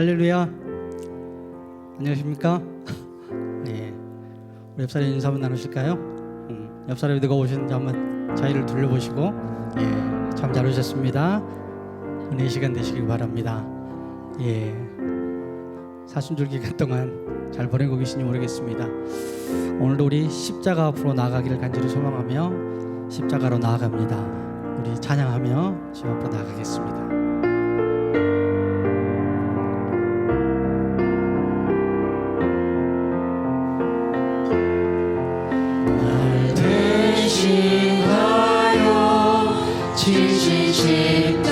할렐루야. 안녕하십니까? 예. 우리 옆 사람이 인사 한번 나누실까요? 옆 사람이 누가 오셨는지 한번 자리를 둘러보시고, 예, 참 잘 오셨습니다. 은혜 시간 되시길 바랍니다. 예. 사순절 기간 동안 잘 보내고 계신지 모르겠습니다. 오늘도 우리 십자가 앞으로 나아가기를 간절히 소망하며 십자가로 나아갑니다. 우리 찬양하며 주 앞으로 나아가겠습니다. 지신 십자가로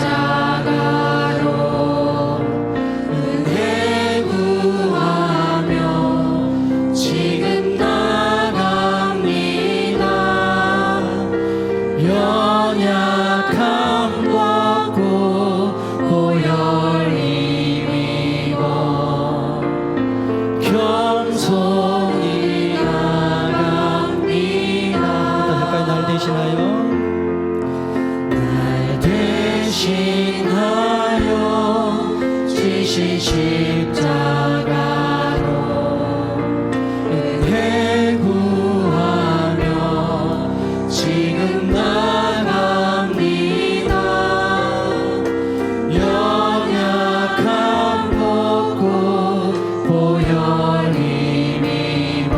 은혜 구하며 지금 나갑니다. 연약함 벗고 고열 입어 겸손히 나갑니다. 가까이 날 되시나요? 대신하여 지신 십자가로 은혜 구하며 지금 나갑니다. 연약함 벗고 보혈 힘입어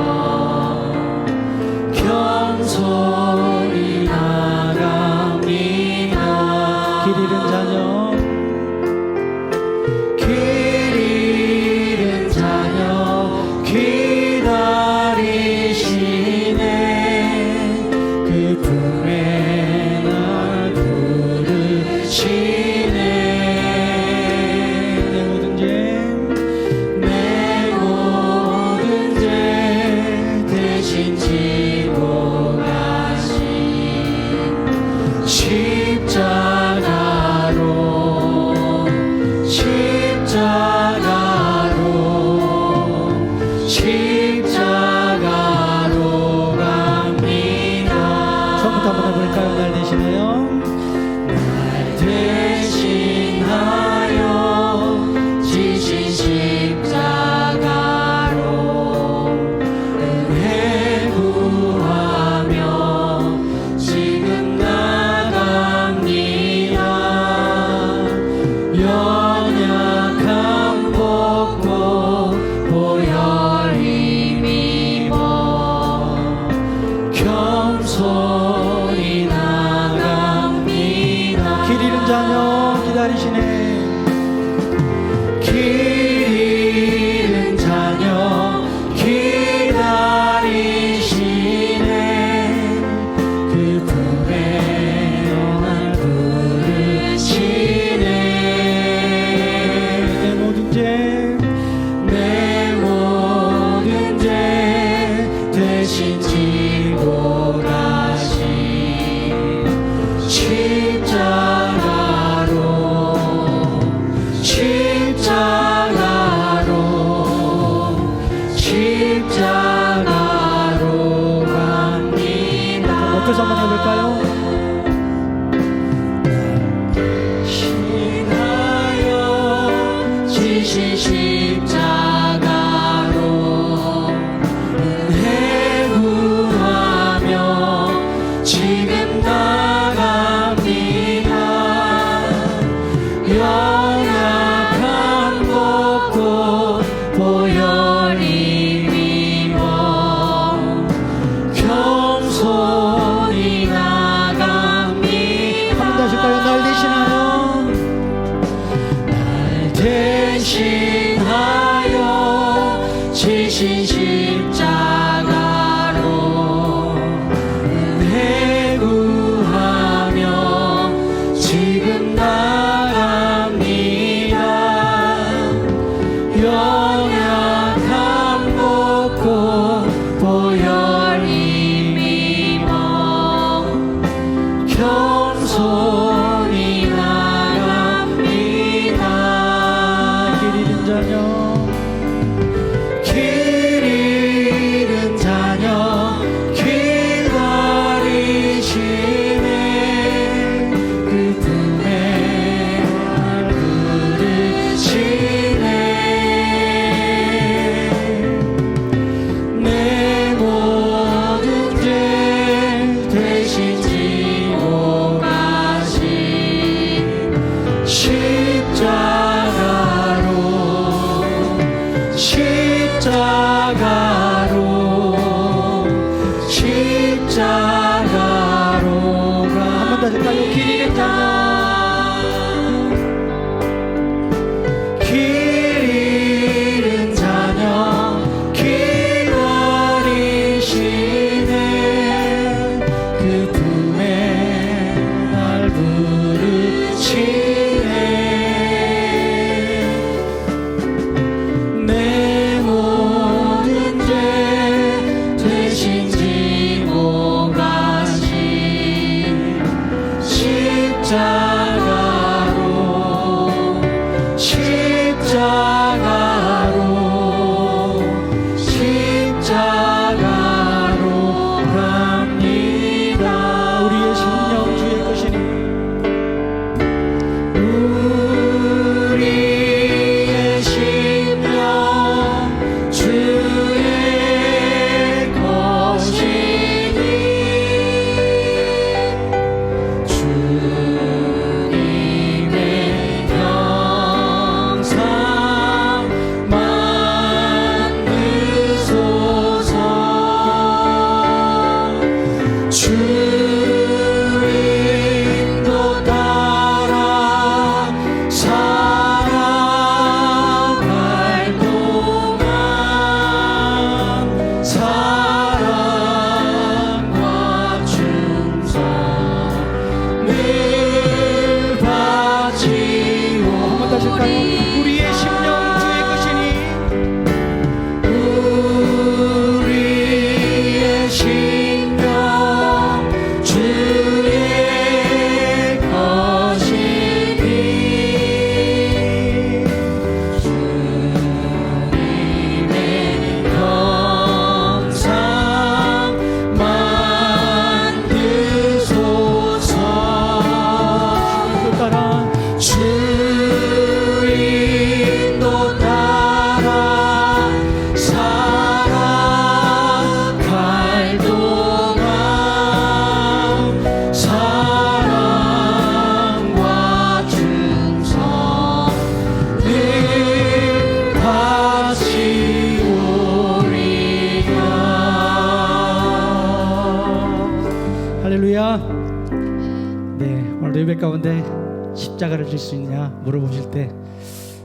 겸손히 나갑니다. 길 잃은 자녀, 길 잃은 자녀 기다리시네. 그 품에 날 부르시네. 내 모든 죄 대신 지고 가신 십자가로 갑니다. 처음부터 한번 해볼까요? 날 대신하여 날 대신하여 지신 십자가로 은혜 구하며 지금 나갑니다. 연약함 벗고 보혈 힘입어 겸손히 나갑니다. 길 잃은 자녀 기다리시네. 길 잃은 자녀 기다리시네. 그 품에 날 부르시네. 내 모든 죄 내 모든 죄 대신 지고 가신 십자가로 갑니다. 높여서 한번 해볼까요? 신하여 지신 십자가로 은혜 구하며 지금 나갑니다. 연약함 벗고 보혈 힘입어 겸손히 나갑니다. 한번 더 하실까요? 날 대신하여 날 대신하여 지신 십자가로 은혜 구하며 지금 나갑니다. 연약함 벗고 보혈 힘입어 겸손히 나갑니다. 길 잃은 자녀 길 잃은 자녀 기다리시네. 그 품에 날 부르시네. 길 잃은 자녀 기다리시네 그 품에 날 부르시네 내 모든 죄 대신 지고 가신 십자가로 갑니다 우리의 심령 주의 것이니 우리의 심령 주의 것이니 주님의 형상 만드소서 주 인도 따라 살아갈 동안 사랑과 충성을 바치오 한번 다시 할까요? 우리의 심령 주의 것이니 우리의 심령 주의 것이니 주님의 형상 만드소서 주 인도 따라 살아갈 동안 사랑과 충성을 바치오리라 할렐루야. 네, 오늘 예배 가운데 십자가를 질 수 있냐 물어보실 때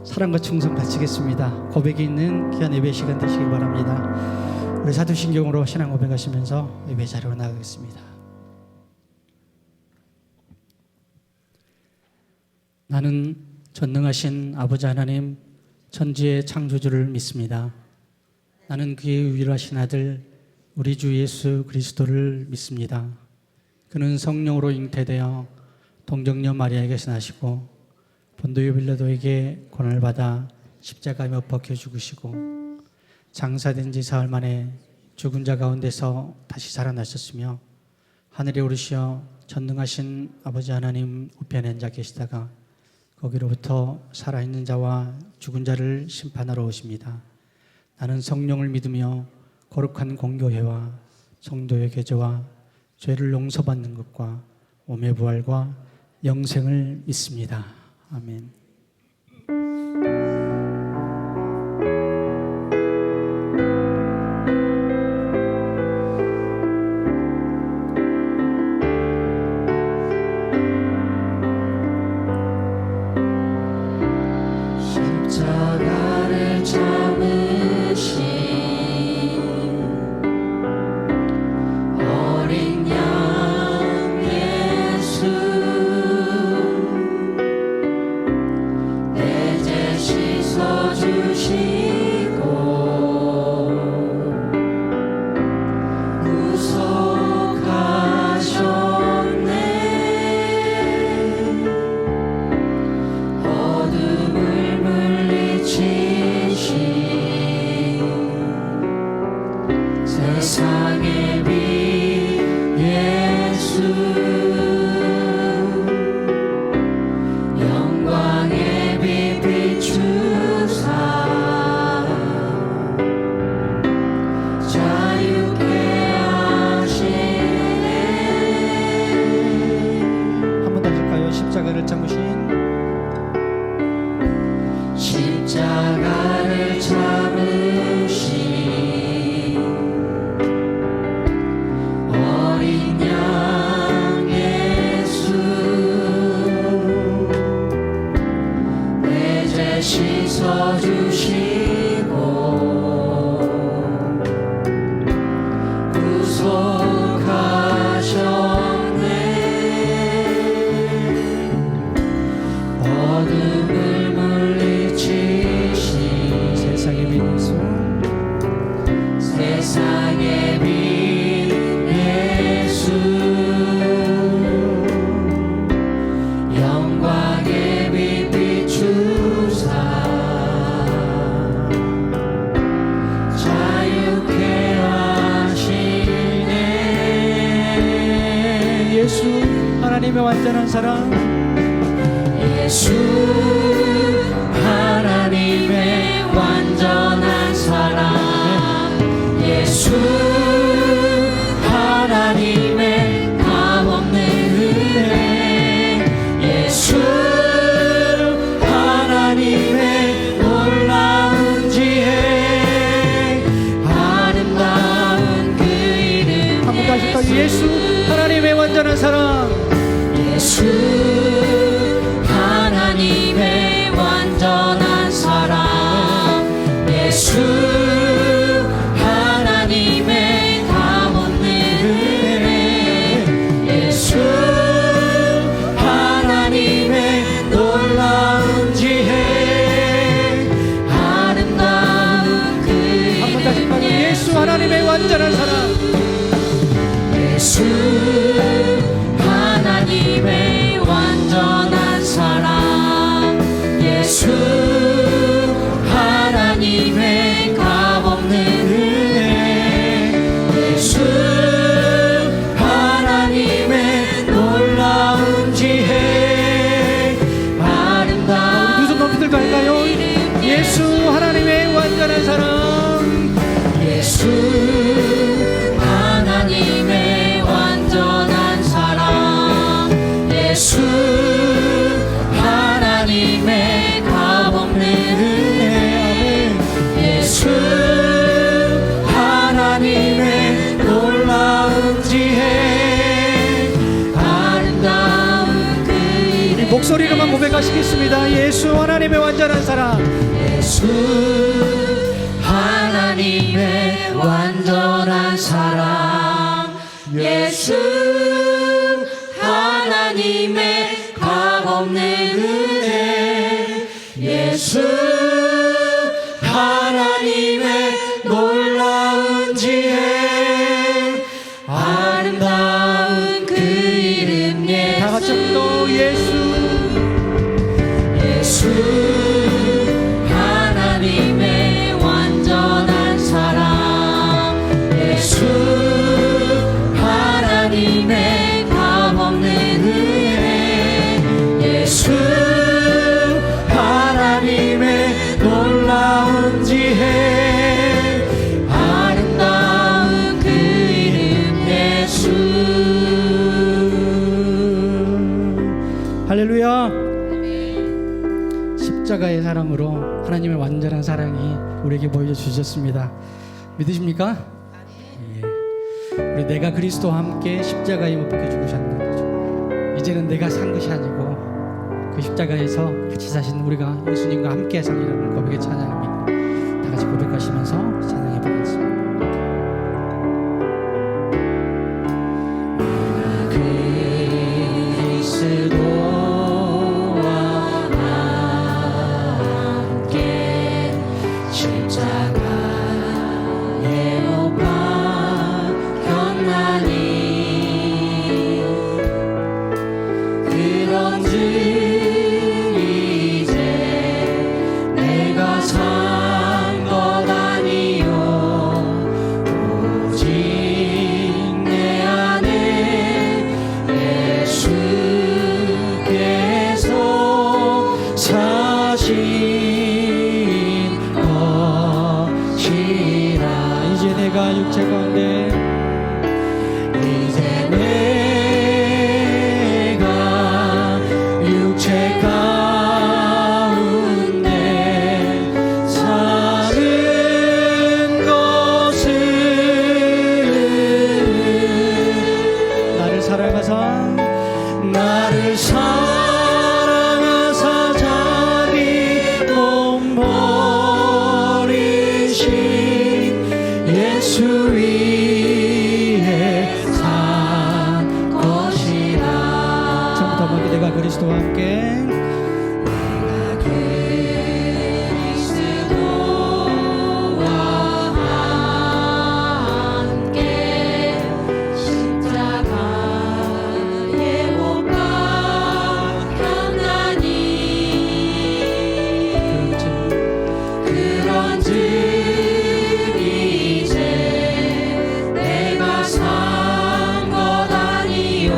사랑과 충성 바치겠습니다. 고백이 있는 귀한 예배 시간 되시길 바랍니다. 우리 사도신경으로 신앙 고백하시면서 예배 자리로 나가겠습니다. 나는 전능하신 아버지 하나님 천지의 창조주를 믿습니다. 나는 그의 유일하신 아들 우리 주 예수 그리스도를 믿습니다. 그는 성령으로 잉태되어 동정녀 마리아에게서 나시고 본도요 빌라도에게 고난을 받아 십자가에 못 박혀 죽으시고 장사된 지 사흘 만에 죽은 자 가운데서 다시 살아나셨으며 하늘에 오르시어 전능하신 아버지 하나님 우편에 앉아 계시다가 거기로부터 살아있는 자와 죽은 자를 심판하러 오십니다. 나는 성령을 믿으며 거룩한 공교회와 성도의 교제와 죄를 용서받는 것과 몸의 부활과 영생을 믿습니다. 아멘. 십자가를 참으신 어린 양 예수 내 죄 씻어주시고 구속하셨네 어둠을 물리치신 세상의 빛 예수 영광의 빛 비추사 자유케 하시네 한번 더 할까요? 십자가를 참으신 십자가를 참으신 어린 양 예수 하나님의 완전한 사랑. 예수 하나님의 완전한 사랑. 예수 하나님의 값없는 은혜. 예수 하나님의 놀라운 지혜. 아름다운 그 이름. 한번 다시 더 예수 하나님의 완전한 사랑. 예수 하나님의 완전한 사랑. 예수 하나님의 값없는 은혜. 예수 하나님의 놀라운 지혜. 아름다운 그 한번 다시 이름. 예수 하나님의 완전한 사랑. 예수 하나님의 완전한 사랑. 예수 하나님의 값없는 은혜. 예수 하나님의 놀라운 지혜. 아름다운 두 손 높이 들고 할까요? 예수 하나님의 완전한 사랑. 예수 하나님의 완전한 사랑. 예수 하나님의 값없는 은혜. 예수 하나님의 놀라운 지혜. 아름다운 그 이름. 목소리로만 고백하시겠습니다. 예수 하나님의 완전한 사랑. 예수 하나님의 완전한 사랑. 예수 하나님의 값없는 은혜. 예수 하나님의 놀라운 지혜. 아름다운 그 이름. 다 같이 또 예수. 예수 하나님의 완전한 사랑. 예수 하나님의 값없는 은혜. 예수 하나님의 놀라운 지혜. 아름다운 그 이름. 예수. 할렐루야. 십자가의 사랑으로 하나님의 완전한 사랑이 우리에게 보여주셨습니다. 믿으십니까? 예. 우리 내가 그리스도와 함께 십자가에 못 박혀 죽으셨는 거죠. 이제는 내가 산 것이 아니고 그 십자가에서 같이 사신 우리가 예수님과 함께 살리라는 고백의 찬양입니다. 다 같이 고백하시면서 찬양해 보겠습니다. 그리스도와 함께 십자가에 못 박혔나니. 그런즉 이제 내가 산 것 아니요 오직 내 안에 예수께서 사신 것이라. 이제 내가 육체 가운데 이제 내가 육체 가운데 사는 것은 나를 사랑하사 나를 사랑하사 자기 몸 버리신 예수 위에 산 것이라. 처음부터 먼저 내가 그리스도와 함께 내가 그리스도와 함께 십자가에 못 박혔나니. 그런즉 이제 내가 산 것 아니요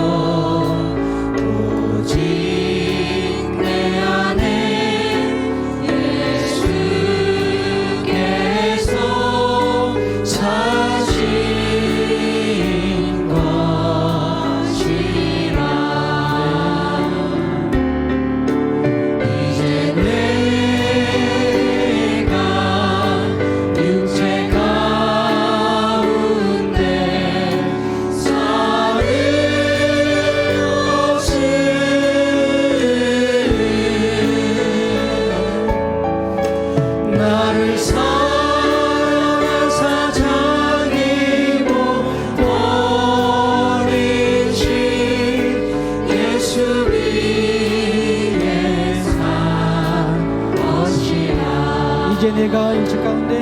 이제 내가 육체 가운데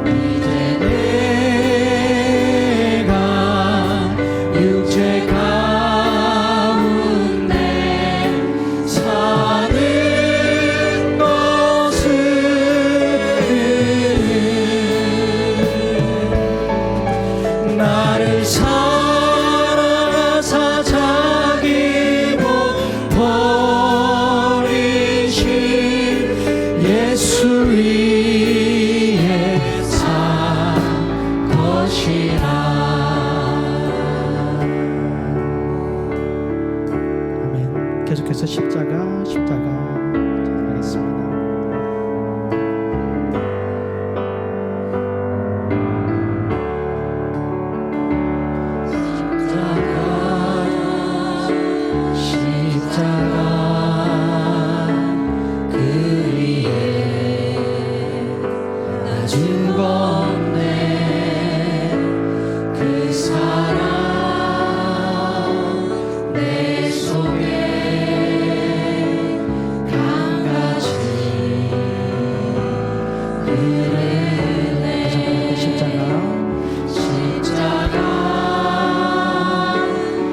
이제 내가 육체 가운데 사는 것은 나를 사랑하사 자기 몸 버리신 예수 위에 산 것이라. 아멘. 계속해서 십자가 하겠습니다. 십자가 그 위에 나 죽었네. 그 사랑 내 속에 강같이 흐르네.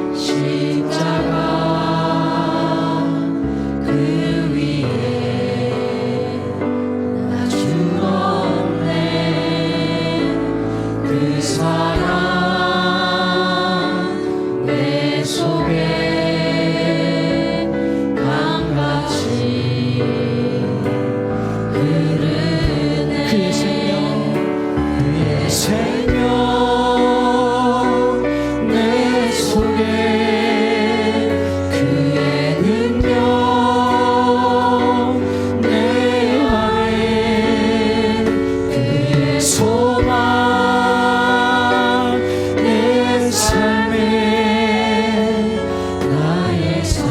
십자가 그 위에 나 죽었네. 그 사랑 내 속에 강같이 흐르네. 그의 생명 내 속에 그의 능력 내 안에 그의 소망 내 삶에 나의 삶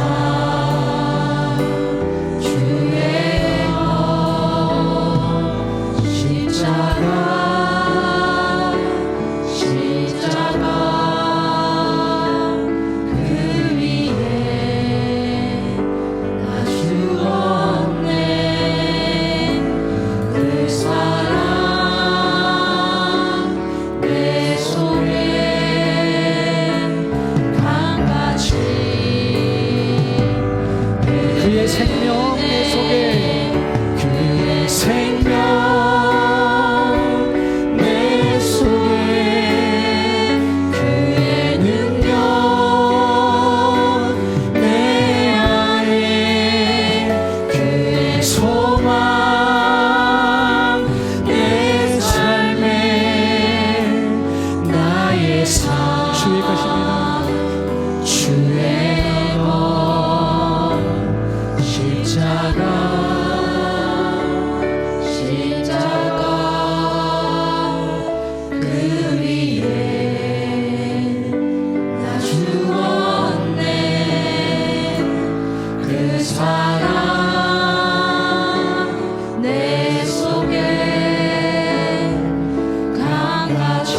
주의 것 십자가 그 위에 나 죽었네. 그 사랑 내 속에 강같이 그의 생명 내 속에 그의 생명 내 속에 그의 능력 내 안에 그의 소망 내 삶에 나의 삶 주의 것입니다. 주의 것 십자가 그 위에 나 죽었네. 그 사랑 내 속에 강같이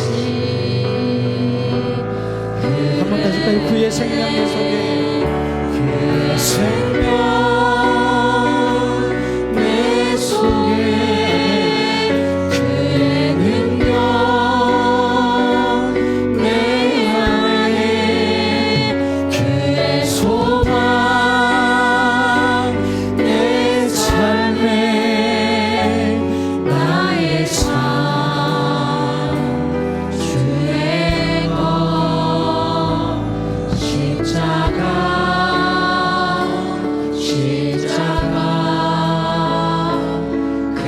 한 번 다시 할까요? 그의 생명 내 속에 그의 생명 내 속에 그의 능력 내 안에 그의 소망 내 삶에 나의 삶 주의 것 십자가 그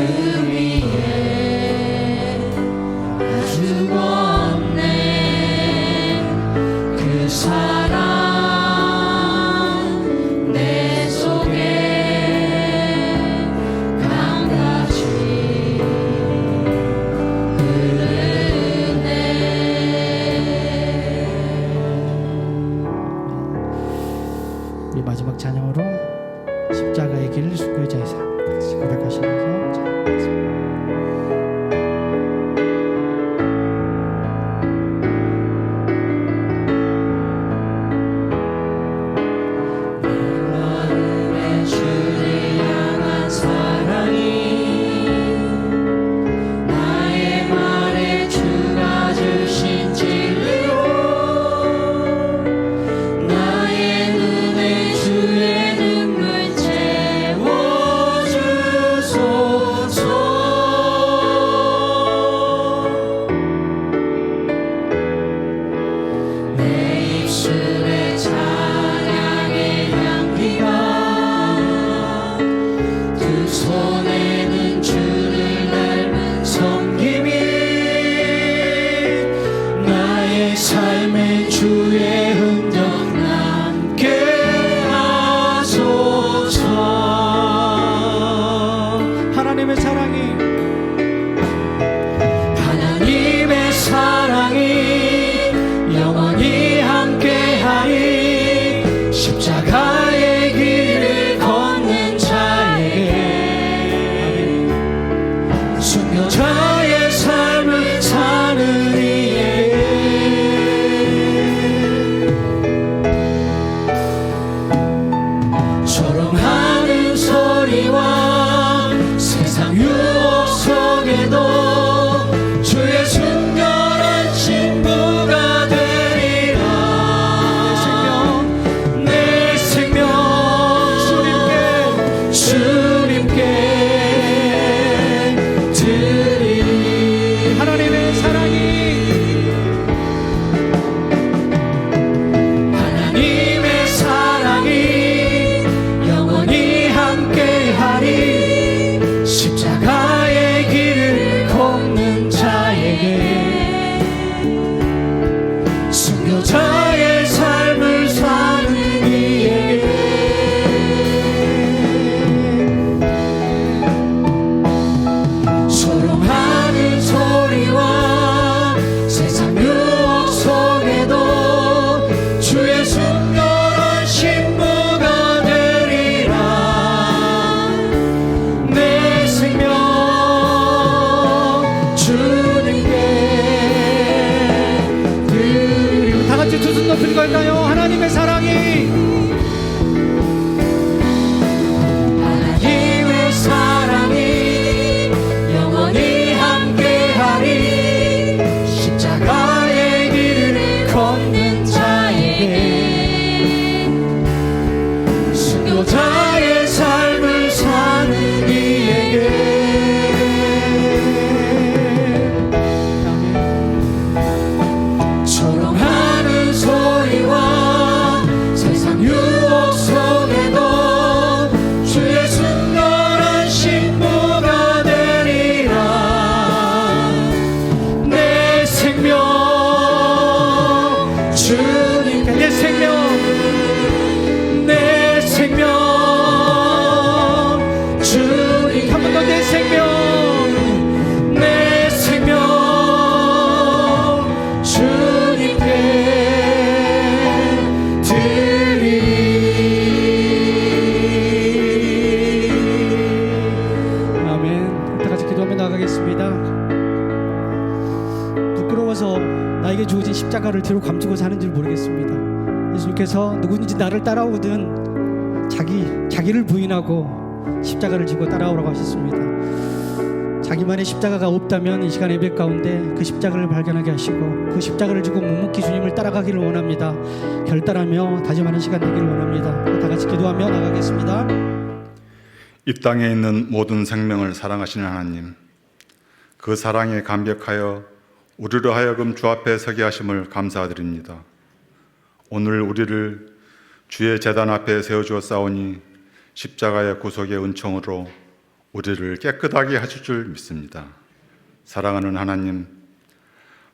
위에 나 죽었네. 그 사랑 내 속에 강같이 흐르네. 우리 마지막 찬양으로 십자가의 길 순교자의 삶 같이 고백하시면서 찬양하겠습니다. 마음에 주를 향한 사랑이 수호자의 삶을 사는 이에게 조롱하는 소리와 세상 유혹 속에도 주의 순결한 신부가 되리라. 내 생명 주님께 내 생명 주님 한 번 더 내 생명 주님께 드리리. 아멘. 이때까지 기도하며 나가겠습니다. 부끄러워서 나에게 주어진 십자가를 뒤로 감추고 사는 줄 모르겠습니다. 예수님께서 누구든지 나를 따라오든 자기를 부인하고 십자가를 지고 따라오라고 하셨습니다. 자기만의 십자가가 없다면 이 시간 예배 가운데 그 십자가를 발견하게 하시고 그 십자가를 지고 묵묵히 주님을 따라가기를 원합니다. 결단하며 다짐하는 시간 되기를 원합니다. 다 같이 기도하며 나가겠습니다. 이 땅에 있는 모든 생명을 사랑하시는 하나님, 그 사랑에 감격하여 우리로 하여금 주 앞에 서게 하심을 감사드립니다. 오늘 우리를 주의 제단 앞에 세워주었사오니 십자가의 구속의 은총으로 우리를 깨끗하게 하실 줄 믿습니다. 사랑하는 하나님,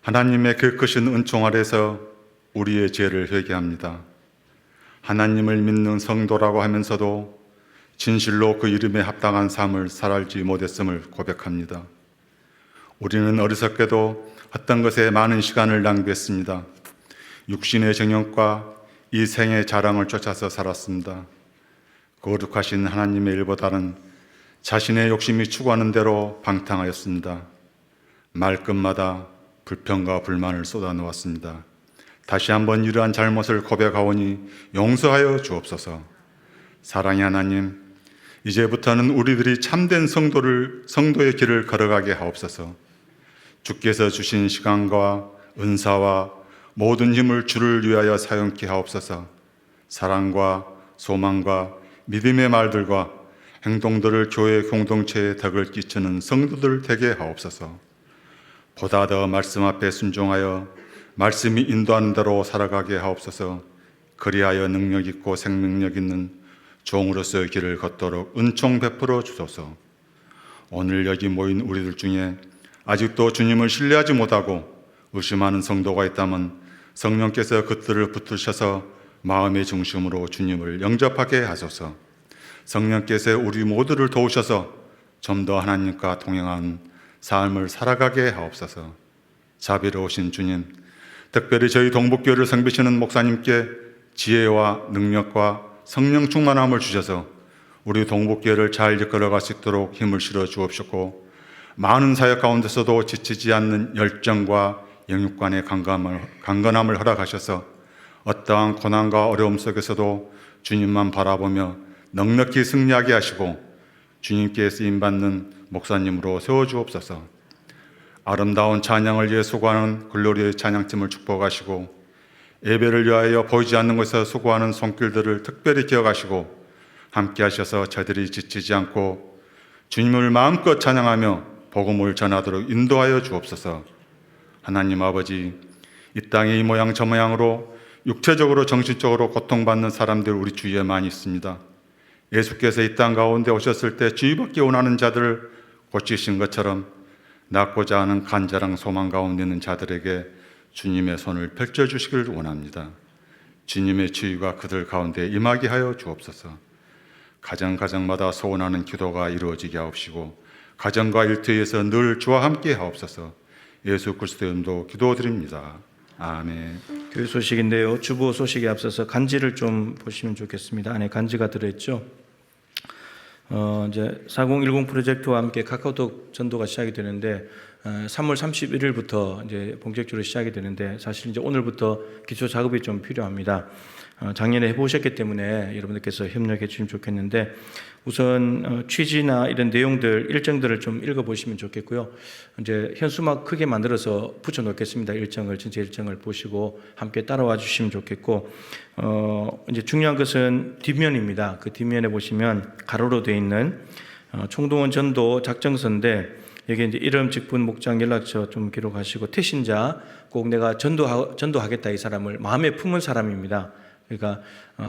하나님의 그 크신 은총 아래서 우리의 죄를 회개합니다. 하나님을 믿는 성도라고 하면서도 진실로 그 이름에 합당한 삶을 살지 못했음을 고백합니다. 우리는 어리석게도 어떤 것에 많은 시간을 낭비했습니다. 육신의 정욕과 이 생의 자랑을 쫓아서 살았습니다. 거룩하신 하나님의 일보다는 자신의 욕심이 추구하는 대로 방탕하였습니다. 말끝마다 불평과 불만을 쏟아놓았습니다. 다시 한번 이러한 잘못을 고백하오니 용서하여 주옵소서. 사랑의 하나님, 이제부터는 우리들이 참된 성도의 길을 걸어가게 하옵소서. 주께서 주신 시간과 은사와 모든 힘을 주를 위하여 사용케 하옵소서. 사랑과 소망과 믿음의 말들과 행동들을 교회 공동체에 덕을 끼치는 성도들 되게 하옵소서. 보다 더 말씀 앞에 순종하여 말씀이 인도하는 대로 살아가게 하옵소서. 그리하여 능력 있고 생명력 있는 종으로서의 길을 걷도록 은총 베풀어 주소서. 오늘 여기 모인 우리들 중에 아직도 주님을 신뢰하지 못하고 의심하는 성도가 있다면 성령께서 그들을 붙드셔서 마음의 중심으로 주님을 영접하게 하소서. 성령께서 우리 모두를 도우셔서 좀 더 하나님과 동행한 삶을 살아가게 하옵소서. 자비로우신 주님, 특별히 저희 동북교회를 섬기시는 목사님께 지혜와 능력과 성령 충만함을 주셔서 우리 동북교회를 잘 이끌어갈 수 있도록 힘을 실어 주옵시고, 많은 사역 가운데서도 지치지 않는 열정과 영육간의 강건함을 허락하셔서 어떠한 고난과 어려움 속에서도 주님만 바라보며 넉넉히 승리하게 하시고 주님께 쓰임받는 목사님으로 세워주옵소서. 아름다운 찬양을 위해 수고하는 글로리의 찬양팀을 축복하시고, 예배를 위하여 보이지 않는 곳에서 수고하는 손길들을 특별히 기억하시고 함께 하셔서 저들이 지치지 않고 주님을 마음껏 찬양하며 복음을 전하도록 인도하여 주옵소서. 하나님 아버지, 이 땅에 이 모양 저 모양으로 육체적으로 정신적으로 고통받는 사람들 우리 주위에 많이 있습니다. 예수께서 이 땅 가운데 오셨을 때 주의받기 원하는 자들을 고치신 것처럼 낫고자 하는 간절한 소망 가운데 있는 자들에게 주님의 손을 펼쳐주시길 원합니다. 주님의 치유가 그들 가운데 임하게 하여 주옵소서. 가정마다 소원하는 기도가 이루어지게 하옵시고 가정과 일터에서 늘 주와 함께 하옵소서. 예수 그리스도의 이름으로 기도드립니다. 아멘. 교회 소식인데요. 주보 소식에 앞서서 간지를 좀 보시면 좋겠습니다. 안에 간지가 들어있죠. 이제 4010 프로젝트와 함께 카카오톡 전도가 시작이 되는데 3월 31일부터 이제 본격적으로 시작이 되는데 사실 이제 오늘부터 기초 작업이 좀 필요합니다. 작년에 해보셨기 때문에 여러분들께서 협력해 주시면 좋겠는데, 우선 취지나 이런 내용들, 일정들을 좀 읽어보시면 좋겠고요. 이제 현수막 크게 만들어서 붙여놓겠습니다. 전체 일정을 보시고 함께 따라와 주시면 좋겠고, 이제 중요한 것은 뒷면입니다. 그 뒷면에 보시면 가로로 되어 있는 총동원 전도 작정서인데, 여기 이제 이름, 직분, 목장, 연락처 좀 기록하시고, 태신자, 꼭 내가 전도하겠다 이 사람을 마음에 품은 사람입니다. 그러니까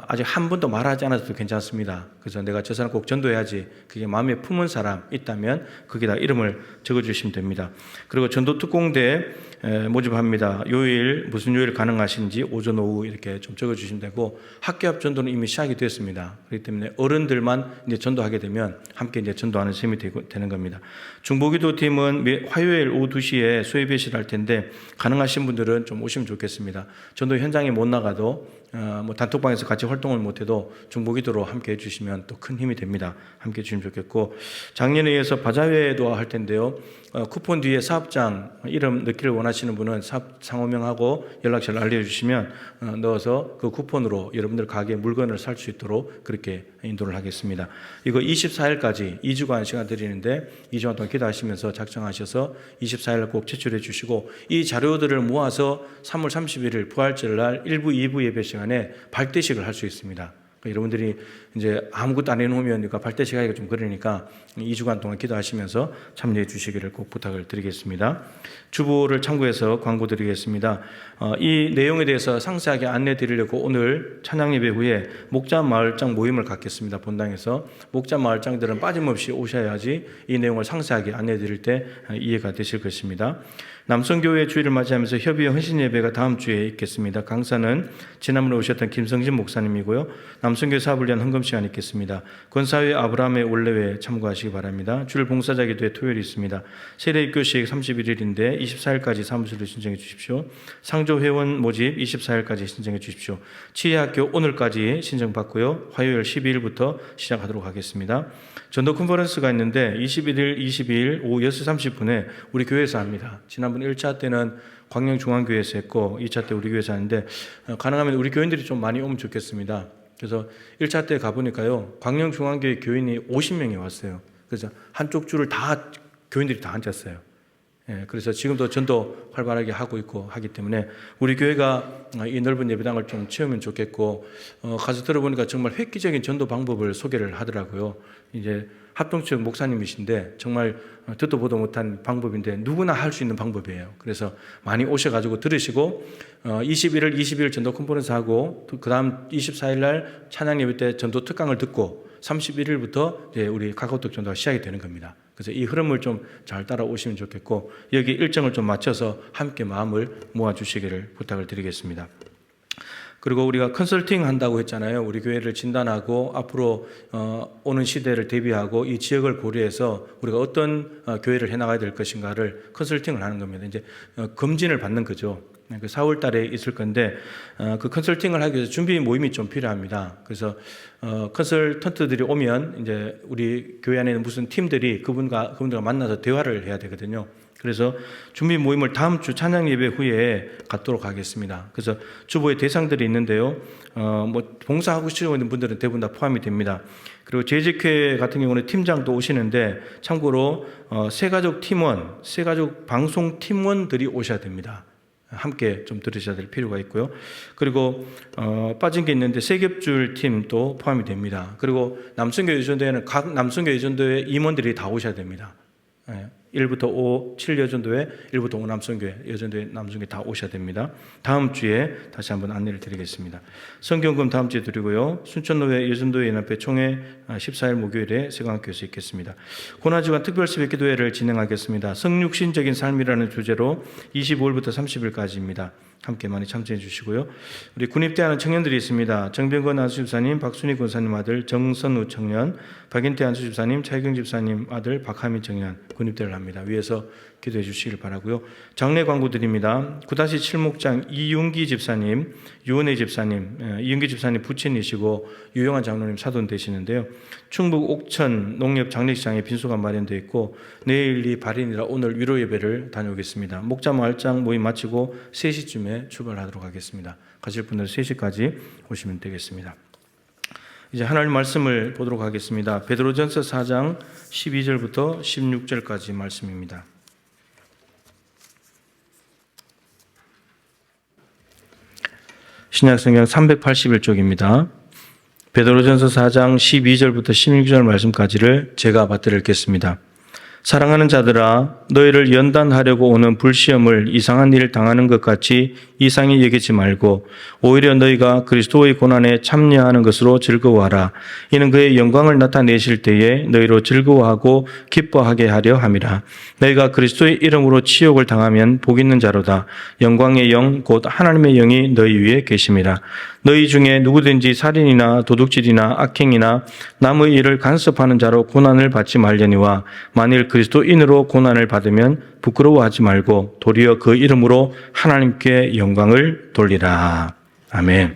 아직 한 번도 말하지 않아도 괜찮습니다. 그래서 내가 저 사람 꼭 전도해야지, 그게 마음에 품은 사람 있다면 거기다 이름을 적어주시면 됩니다. 그리고 전도 특공대 모집합니다. 요일, 무슨 요일 가능하신지 오전 오후 이렇게 좀 적어주시면 되고, 학교 앞 전도는 이미 시작이 됐습니다. 그렇기 때문에 어른들만 이제 전도하게 되면 함께 이제 전도하는 셈이 되는 겁니다. 중보기도 팀은 화요일 오후 2시에 소위 배실할 텐데, 가능하신 분들은 좀 오시면 좋겠습니다. 전도 현장에 못 나가도 뭐 단톡방에서 같이 활동을 못해도 중보기도로 함께 해주시면 또 큰 힘이 됩니다. 함께 해주시면 좋겠고, 작년에 이어서 바자회도 할 텐데요. 쿠폰 뒤에 사업장 이름 넣기를 원하시는 분은 사업 상호명하고 연락처를 알려주시면 넣어서 그 쿠폰으로 여러분들 가게 물건을 살 수 있도록 그렇게 인도를 하겠습니다. 이거 24일까지 2주간 시간 드리는데 2주간 동안 기도하시면서 작성하셔서 24일 꼭 제출해 주시고, 이 자료들을 모아서 3월 31일 부활절 날 1부, 2부 예배 시간에 발대식을 할 수 있습니다. 여러분들이 이제 아무것도 안 해놓으면 발대식 하기가 좀 그러니까 2주간 동안 기도하시면서 참여해 주시기를 꼭 부탁을 드리겠습니다. 주보를 참고해서 광고 드리겠습니다. 이 내용에 대해서 상세하게 안내 드리려고 오늘 찬양 예배 후에 목자 마을장 모임을 갖겠습니다. 본당에서 목자 마을장들은 빠짐없이 오셔야지 이 내용을 상세하게 안내 드릴 때 이해가 되실 것입니다. 남성교회 주일을 맞이하면서 협의회 헌신 예배가 다음 주에 있겠습니다. 강사는 지난번에 오셨던 김성진 목사님이고요. 남성교회 사업을 위한 헌금 시간이 있겠습니다. 권사회 아브라함의 올레회 참고하시기 바랍니다. 주일 봉사자기도회 토요일이 있습니다. 세례 입교식 31일인데 24일까지 사무실로 신청해 주십시오. 상조 회원 모집 24일까지 신청해 주십시오. 치유학교 오늘까지 신청받고요. 화요일 12일부터 시작하도록 하겠습니다. 전도 컨퍼런스가 있는데 21일, 22일 오후 6시 30분에 우리 교회에서 합니다. 지난번 1차 때는 광명중앙교회에서 했고 2차 때 우리 교회에서 하는데, 가능하면 우리 교인들이 좀 많이 오면 좋겠습니다. 그래서 1차 때 가보니까요, 광명중앙교회 교인이 50명이 왔어요. 그래서 한쪽 줄을 다 교인들이 다 앉았어요. 그래서 지금도 전도 활발하게 하고 있고 하기 때문에 우리 교회가 이 넓은 예배당을 좀 채우면 좋겠고, 가서 들어보니까 정말 획기적인 전도 방법을 소개를 하더라고요. 이제 합동측 목사님이신데 정말 듣도 보도 못한 방법인데 누구나 할 수 있는 방법이에요. 그래서 많이 오셔가지고 들으시고, 21일, 22일 전도 컨퍼런스 하고, 그 다음 24일 날 찬양 예배 때 전도 특강을 듣고 31일부터 이제 우리 카카오톡 전도가 시작이 되는 겁니다. 그래서 이 흐름을 좀 잘 따라오시면 좋겠고, 여기 일정을 좀 맞춰서 함께 마음을 모아주시기를 부탁을 드리겠습니다. 그리고 우리가 컨설팅 한다고 했잖아요. 우리 교회를 진단하고 앞으로 오는 시대를 대비하고 이 지역을 고려해서 우리가 어떤 교회를 해나가야 될 것인가를 컨설팅을 하는 겁니다. 이제 검진을 받는 거죠. 그 4월 달에 있을 건데, 그 컨설팅을 하기 위해서 준비 모임이 좀 필요합니다. 그래서 컨설턴트들이 오면 이제 우리 교회 안에 있는 무슨 팀들이 그분들과 만나서 대화를 해야 되거든요. 그래서 준비 모임을 다음 주 찬양 예배 후에 갖도록 하겠습니다. 그래서 주보의 대상들이 있는데요. 뭐 봉사하고 싶어 있는 분들은 대부분 다 포함이 됩니다. 그리고 재직회 같은 경우는 팀장도 오시는데, 참고로 새가족 팀원, 새가족 방송 팀원들이 오셔야 됩니다. 함께 좀 들으셔야 될 필요가 있고요. 그리고 빠진 게 있는데 세겹줄 팀도 포함이 됩니다. 그리고 남성교회 여전도회는 각 남성교회 여전도회 임원들이 다 오셔야 됩니다. 1부터 5, 7 여전도회, 1부터 5 남성교회, 여전도회, 남성교회 다 오셔야 됩니다. 다음 주에 다시 한번 안내를 드리겠습니다. 성경금 다음 주에 드리고요. 순천노회 여전도회 연합회 총회 14일 목요일에 세광학교에서 있겠습니다. 고난주간 특별새벽 기도회를 진행하겠습니다. 성육신적인 삶이라는 주제로 25일부터 30일까지입니다. 함께 많이 참여해 주시고요. 우리 군입대하는 청년들이 있습니다. 정병건 안수집사님, 박순희 권사님 아들 정선우 청년, 박인태 안수집사님, 차혜경 집사님 아들 박하민 청년 군입대를 합니다. 위에서 기도해 주시길 바라고요. 장례 광고 드립니다. 9-7목장 이윤기 집사님, 유은혜 집사님, 이윤기 집사님 부친이시고 유영환 장로님 사돈 되시는데요. 충북 옥천 농협 장례식장에 빈소가 마련되어 있고, 내일이 발인이라 오늘 위로 예배를 다녀오겠습니다. 목자 마을장 모임 마치고 3시쯤에 출발하도록 하겠습니다. 가실 분들 3시까지 오시면 되겠습니다. 이제 하나님 말씀을 보도록 하겠습니다. 베드로전서 4장 12절부터 16절까지 말씀입니다. 신약성경 381쪽입니다. 베드로전서 4장 12절부터 16절 말씀까지를 제가 받들어 읽겠습니다. 사랑하는 자들아, 너희를 연단하려고 오는 불시험을 이상한 일을 당하는 것 같이 이상히 여기지 말고 오히려 너희가 그리스도의 고난에 참여하는 것으로 즐거워하라. 이는 그의 영광을 나타내실 때에 너희로 즐거워하고 기뻐하게 하려 함이라. 너희가 그리스도의 이름으로 치욕을 당하면 복 있는 자로다. 영광의 영 곧 하나님의 영이 너희 위에 계심이라. 너희 중에 누구든지 살인이나 도둑질이나 악행이나 남의 일을 간섭하는 자로 고난을 받지 말려니와 만일 그리스도인으로 고난을 받으면 부끄러워하지 말고 도리어 그 이름으로 하나님께 영광을 돌리라. 아멘.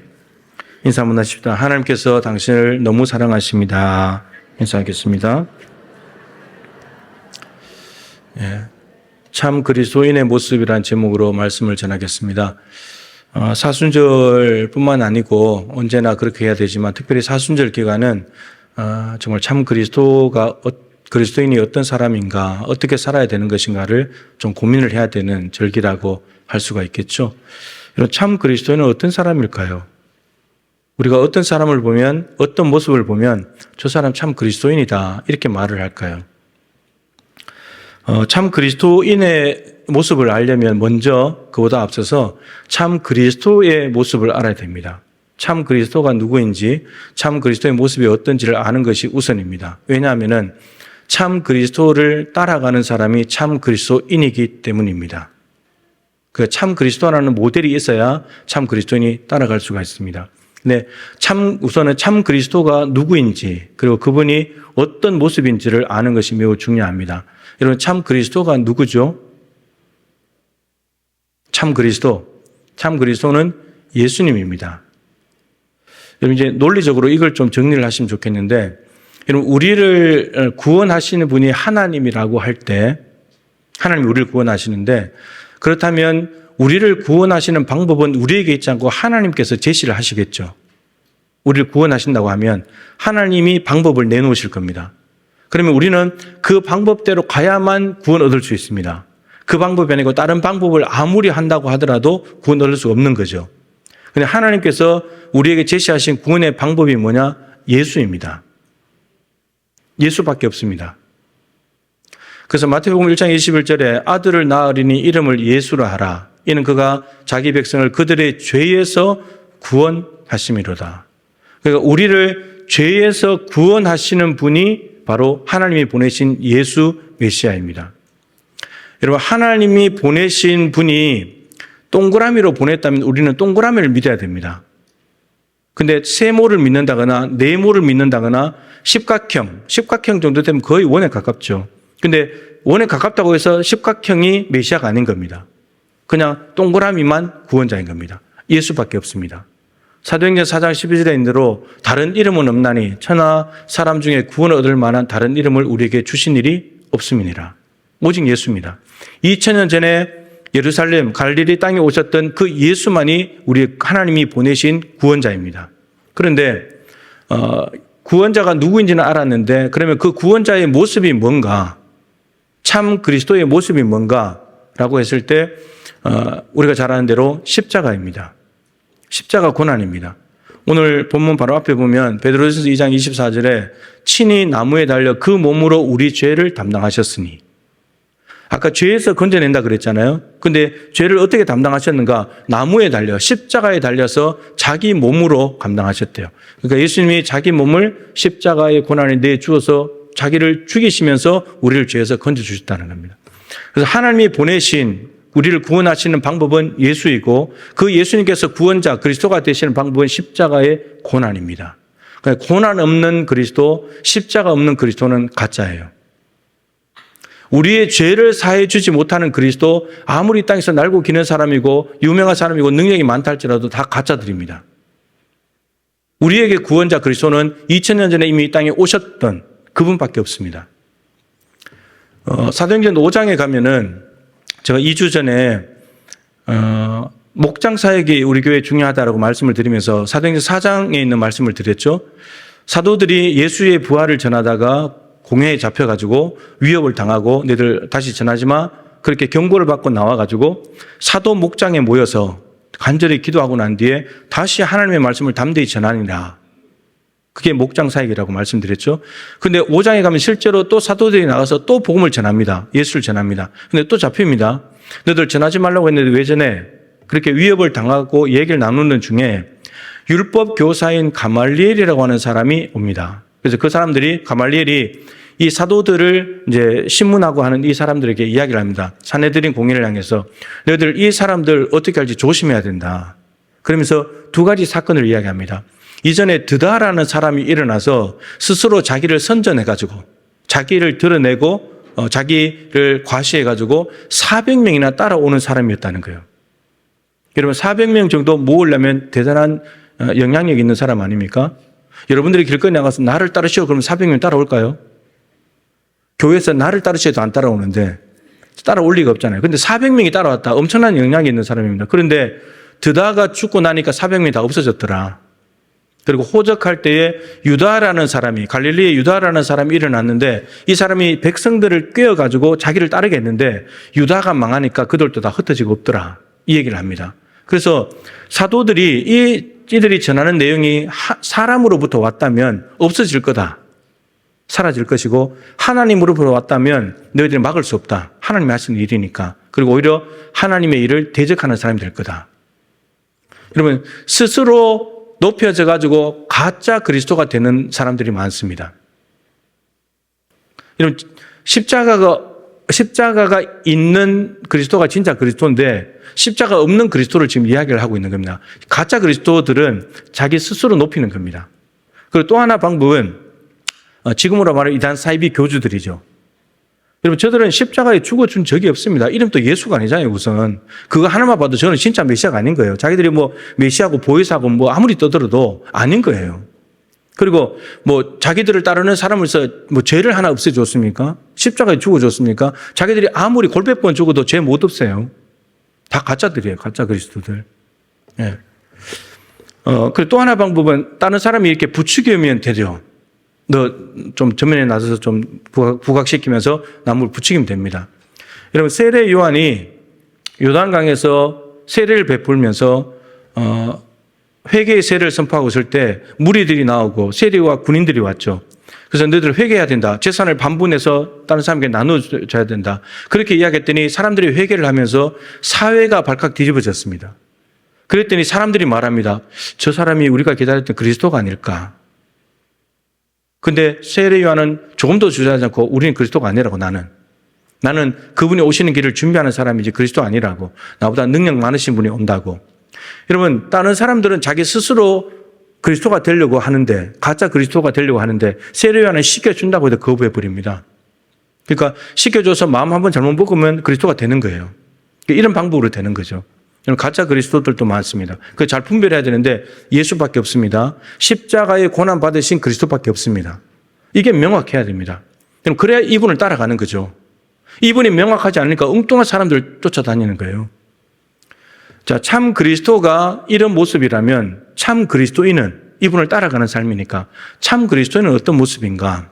인사 한번 하십시다. 하나님께서 당신을 너무 사랑하십니다. 인사하겠습니다. 참 그리스도인의 모습이란 제목으로 말씀을 전하겠습니다. 사순절뿐만 아니고 언제나 그렇게 해야 되지만 특별히 사순절 기간은 정말 참 그리스도인이 어떤 사람인가, 어떻게 살아야 되는 것인가를 좀 고민을 해야 되는 절기라고 할 수가 있겠죠. 참 그리스도인은 어떤 사람일까요? 우리가 어떤 사람을 보면, 어떤 모습을 보면 저 사람 참 그리스도인이다 이렇게 말을 할까요? 참 그리스도인의 모습을 알려면 먼저 그보다 앞서서 참 그리스도의 모습을 알아야 됩니다. 참 그리스도가 누구인지, 참 그리스도의 모습이 어떤지를 아는 것이 우선입니다. 왜냐하면 참 그리스도를 따라가는 사람이 참 그리스도인이기 때문입니다. 그 참 그리스도라는 모델이 있어야 참 그리스도인이 따라갈 수가 있습니다. 근데 우선은 참 그리스도가 누구인지, 그리고 그분이 어떤 모습인지를 아는 것이 매우 중요합니다. 여러분, 참 그리스도가 누구죠? 참 그리스도는 예수님입니다. 여러분, 이제 논리적으로 이걸 좀 정리를 하시면 좋겠는데, 여러분, 우리를 구원하시는 분이 하나님이라고 할 때, 하나님이 우리를 구원하시는데, 그렇다면 우리를 구원하시는 방법은 우리에게 있지 않고 하나님께서 제시를 하시겠죠. 우리를 구원하신다고 하면 하나님이 방법을 내놓으실 겁니다. 그러면 우리는 그 방법대로 가야만 구원 얻을 수 있습니다. 그 방법이 아니고 다른 방법을 아무리 한다고 하더라도 구원 얻을 수 없는 거죠. 근데 하나님께서 우리에게 제시하신 구원의 방법이 뭐냐? 예수입니다. 예수밖에 없습니다. 그래서 마태복음 1장 21절에 아들을 낳으리니 이름을 예수라 하라. 이는 그가 자기 백성을 그들의 죄에서 구원하심이로다. 그러니까 우리를 죄에서 구원하시는 분이 바로 하나님이 보내신 예수 메시아입니다. 여러분, 하나님이 보내신 분이 동그라미로 보냈다면 우리는 동그라미를 믿어야 됩니다. 근데 세모를 믿는다거나 네모를 믿는다거나 십각형 정도 되면 거의 원에 가깝죠. 근데 원에 가깝다고 해서 십각형이 메시아가 아닌 겁니다. 그냥 동그라미만 구원자인 겁니다. 예수밖에 없습니다. 사도행전 4장 12절에 있는 대로 다른 이름은 없나니 천하 사람 중에 구원을 얻을 만한 다른 이름을 우리에게 주신 일이 없음이니라. 오직 예수입니다. 2000년 전에 예루살렘 갈릴리 땅에 오셨던 그 예수만이 우리 하나님이 보내신 구원자입니다. 그런데 구원자가 누구인지는 알았는데 그러면 그 구원자의 모습이 뭔가, 참 그리스도의 모습이 뭔가라고 했을 때 우리가 잘 아는 대로 십자가입니다. 십자가 고난입니다. 오늘 본문 바로 앞에 보면 베드로전서 2장 24절에 친히 나무에 달려 그 몸으로 우리 죄를 담당하셨으니, 아까 죄에서 건져낸다 그랬잖아요. 근데 죄를 어떻게 담당하셨는가? 나무에 달려, 십자가에 달려서 자기 몸으로 감당하셨대요. 그러니까 예수님이 자기 몸을 십자가의 고난에 내주어서 자기를 죽이시면서 우리를 죄에서 건져주셨다는 겁니다. 그래서 하나님이 보내신 우리를 구원하시는 방법은 예수이고 그 예수님께서 구원자 그리스도가 되시는 방법은 십자가의 고난입니다. 그러니까 고난 없는 그리스도, 십자가 없는 그리스도는 가짜예요. 우리의 죄를 사해 주지 못하는 그리스도, 아무리 땅에서 날고 기는 사람이고 유명한 사람이고 능력이 많다 할지라도 다 가짜들입니다. 우리에게 구원자 그리스도는 2000년 전에 이미 이 땅에 오셨던 그분밖에 없습니다. 사도행전 5장에 가면은 제가 2주 전에 목장 사역이 우리 교회에 중요하다라고 말씀을 드리면서 사도행전 4장에 있는 말씀을 드렸죠. 사도들이 예수의 부활을 전하다가 공회에 잡혀가지고 위협을 당하고 너희들 다시 전하지 마. 그렇게 경고를 받고 나와가지고 사도 목장에 모여서 간절히 기도하고 난 뒤에 다시 하나님의 말씀을 담대히 전하니라. 그게 목장 사역이라고 말씀드렸죠. 근데 5장에 가면 실제로 또 사도들이 나가서 또 복음을 전합니다. 예수를 전합니다. 근데 또 잡힙니다. 너희들 전하지 말라고 했는데 왜 전해? 그렇게 위협을 당하고 얘기를 나누는 중에 율법 교사인 가말리엘이라고 하는 사람이 옵니다. 그래서 그 사람들이 가말리엘이 이 사도들을 이제 신문하고 하는 이 사람들에게 이야기를 합니다. 산헤드린 공회를 향해서 너희들 이 사람들 어떻게 할지 조심해야 된다. 그러면서 두 가지 사건을 이야기합니다. 이전에 드다라는 사람이 일어나서 스스로 자기를 선전해가지고 자기를 드러내고 자기를 과시해가지고 400명이나 따라오는 사람이었다는 거예요. 여러분 400명 정도 모으려면 대단한 영향력 있는 사람 아닙니까? 여러분들이 길거리 나가서 나를 따르시오 그러면 400명 따라올까요? 교회에서 나를 따르시어도 안 따라오는데 따라올 리가 없잖아요. 근데 400명이 따라왔다. 엄청난 영향이 있는 사람입니다. 그런데 드다가 죽고 나니까 400명이 다 없어졌더라. 그리고 호적할 때에 유다라는 사람이 갈릴리의 유다라는 사람이 일어났는데 이 사람이 백성들을 꿰어가지고 자기를 따르게 했는데 유다가 망하니까 그들도 다 흩어지고 없더라. 이 얘기를 합니다. 그래서 사도들이 이들이 전하는 내용이 사람으로부터 왔다면 없어질 거다. 사라질 것이고 하나님으로부터 왔다면 너희들이 막을 수 없다. 하나님이 하시는 일이니까. 그리고 오히려 하나님의 일을 대적하는 사람이 될 거다. 여러분 스스로 높여져 가지고 가짜 그리스도가 되는 사람들이 많습니다. 여러분 십자가가 있는 그리스도가 진짜 그리스도인데 십자가 없는 그리스도를 지금 이야기를 하고 있는 겁니다. 가짜 그리스도들은 자기 스스로 높이는 겁니다. 그리고 또 하나 방법은 지금으로 말하면 이단 사이비 교주들이죠. 여러분 저들은 십자가에 죽어준 적이 없습니다. 이름도 예수가 아니잖아요. 우선 그거 하나만 봐도 저는 진짜 메시아가 아닌 거예요. 자기들이 뭐 메시아고 보혜사고 뭐 아무리 떠들어도 아닌 거예요. 그리고 뭐 자기들을 따르는 사람으로서 뭐 죄를 하나 없애줬습니까? 십자가에 죽어줬습니까? 자기들이 아무리 골백 번 죽어도 죄 못 없애요. 다 가짜들이에요. 가짜 그리스도들. 예. 그리고 또 하나 방법은 다른 사람이 이렇게 부추기면 되죠. 너 좀 전면에 나서서 좀 부각시키면서 나무를 부추기면 됩니다. 여러분 세례 요한이 요단강에서 세례를 베풀면서 회개의 세례를 선포하고 있을 때 무리들이 나오고 세리와 군인들이 왔죠. 그래서 너희들 회개해야 된다. 재산을 반분해서 다른 사람에게 나눠줘야 된다. 그렇게 이야기했더니 사람들이 회개를 하면서 사회가 발칵 뒤집어졌습니다. 그랬더니 사람들이 말합니다. 저 사람이 우리가 기다렸던 그리스도가 아닐까. 근데 세례 요한은 조금도 주저하지 않고 우리는 그리스도가 아니라고 나는 그분이 오시는 길을 준비하는 사람이지 그리스도 아니라고. 나보다 능력 많으신 분이 온다고. 여러분 다른 사람들은 자기 스스로 그리스도가 되려고 하는데 가짜 그리스도가 되려고 하는데 세례 요한은 시켜준다고 해도 거부해버립니다. 그러니까 시켜줘서 마음 한번 잘못 먹으면 그리스도가 되는 거예요. 이런 방법으로 되는 거죠. 가짜 그리스도들도 많습니다. 그 잘 분별해야 되는데 예수밖에 없습니다. 십자가의 고난 받으신 그리스도밖에 없습니다. 이게 명확해야 됩니다. 그래야 이분을 따라가는 거죠. 이분이 명확하지 않으니까 엉뚱한 사람들 쫓아다니는 거예요. 자, 참 그리스도가 이런 모습이라면 참 그리스도인은 이분을 따라가는 삶이니까 참 그리스도인은 어떤 모습인가?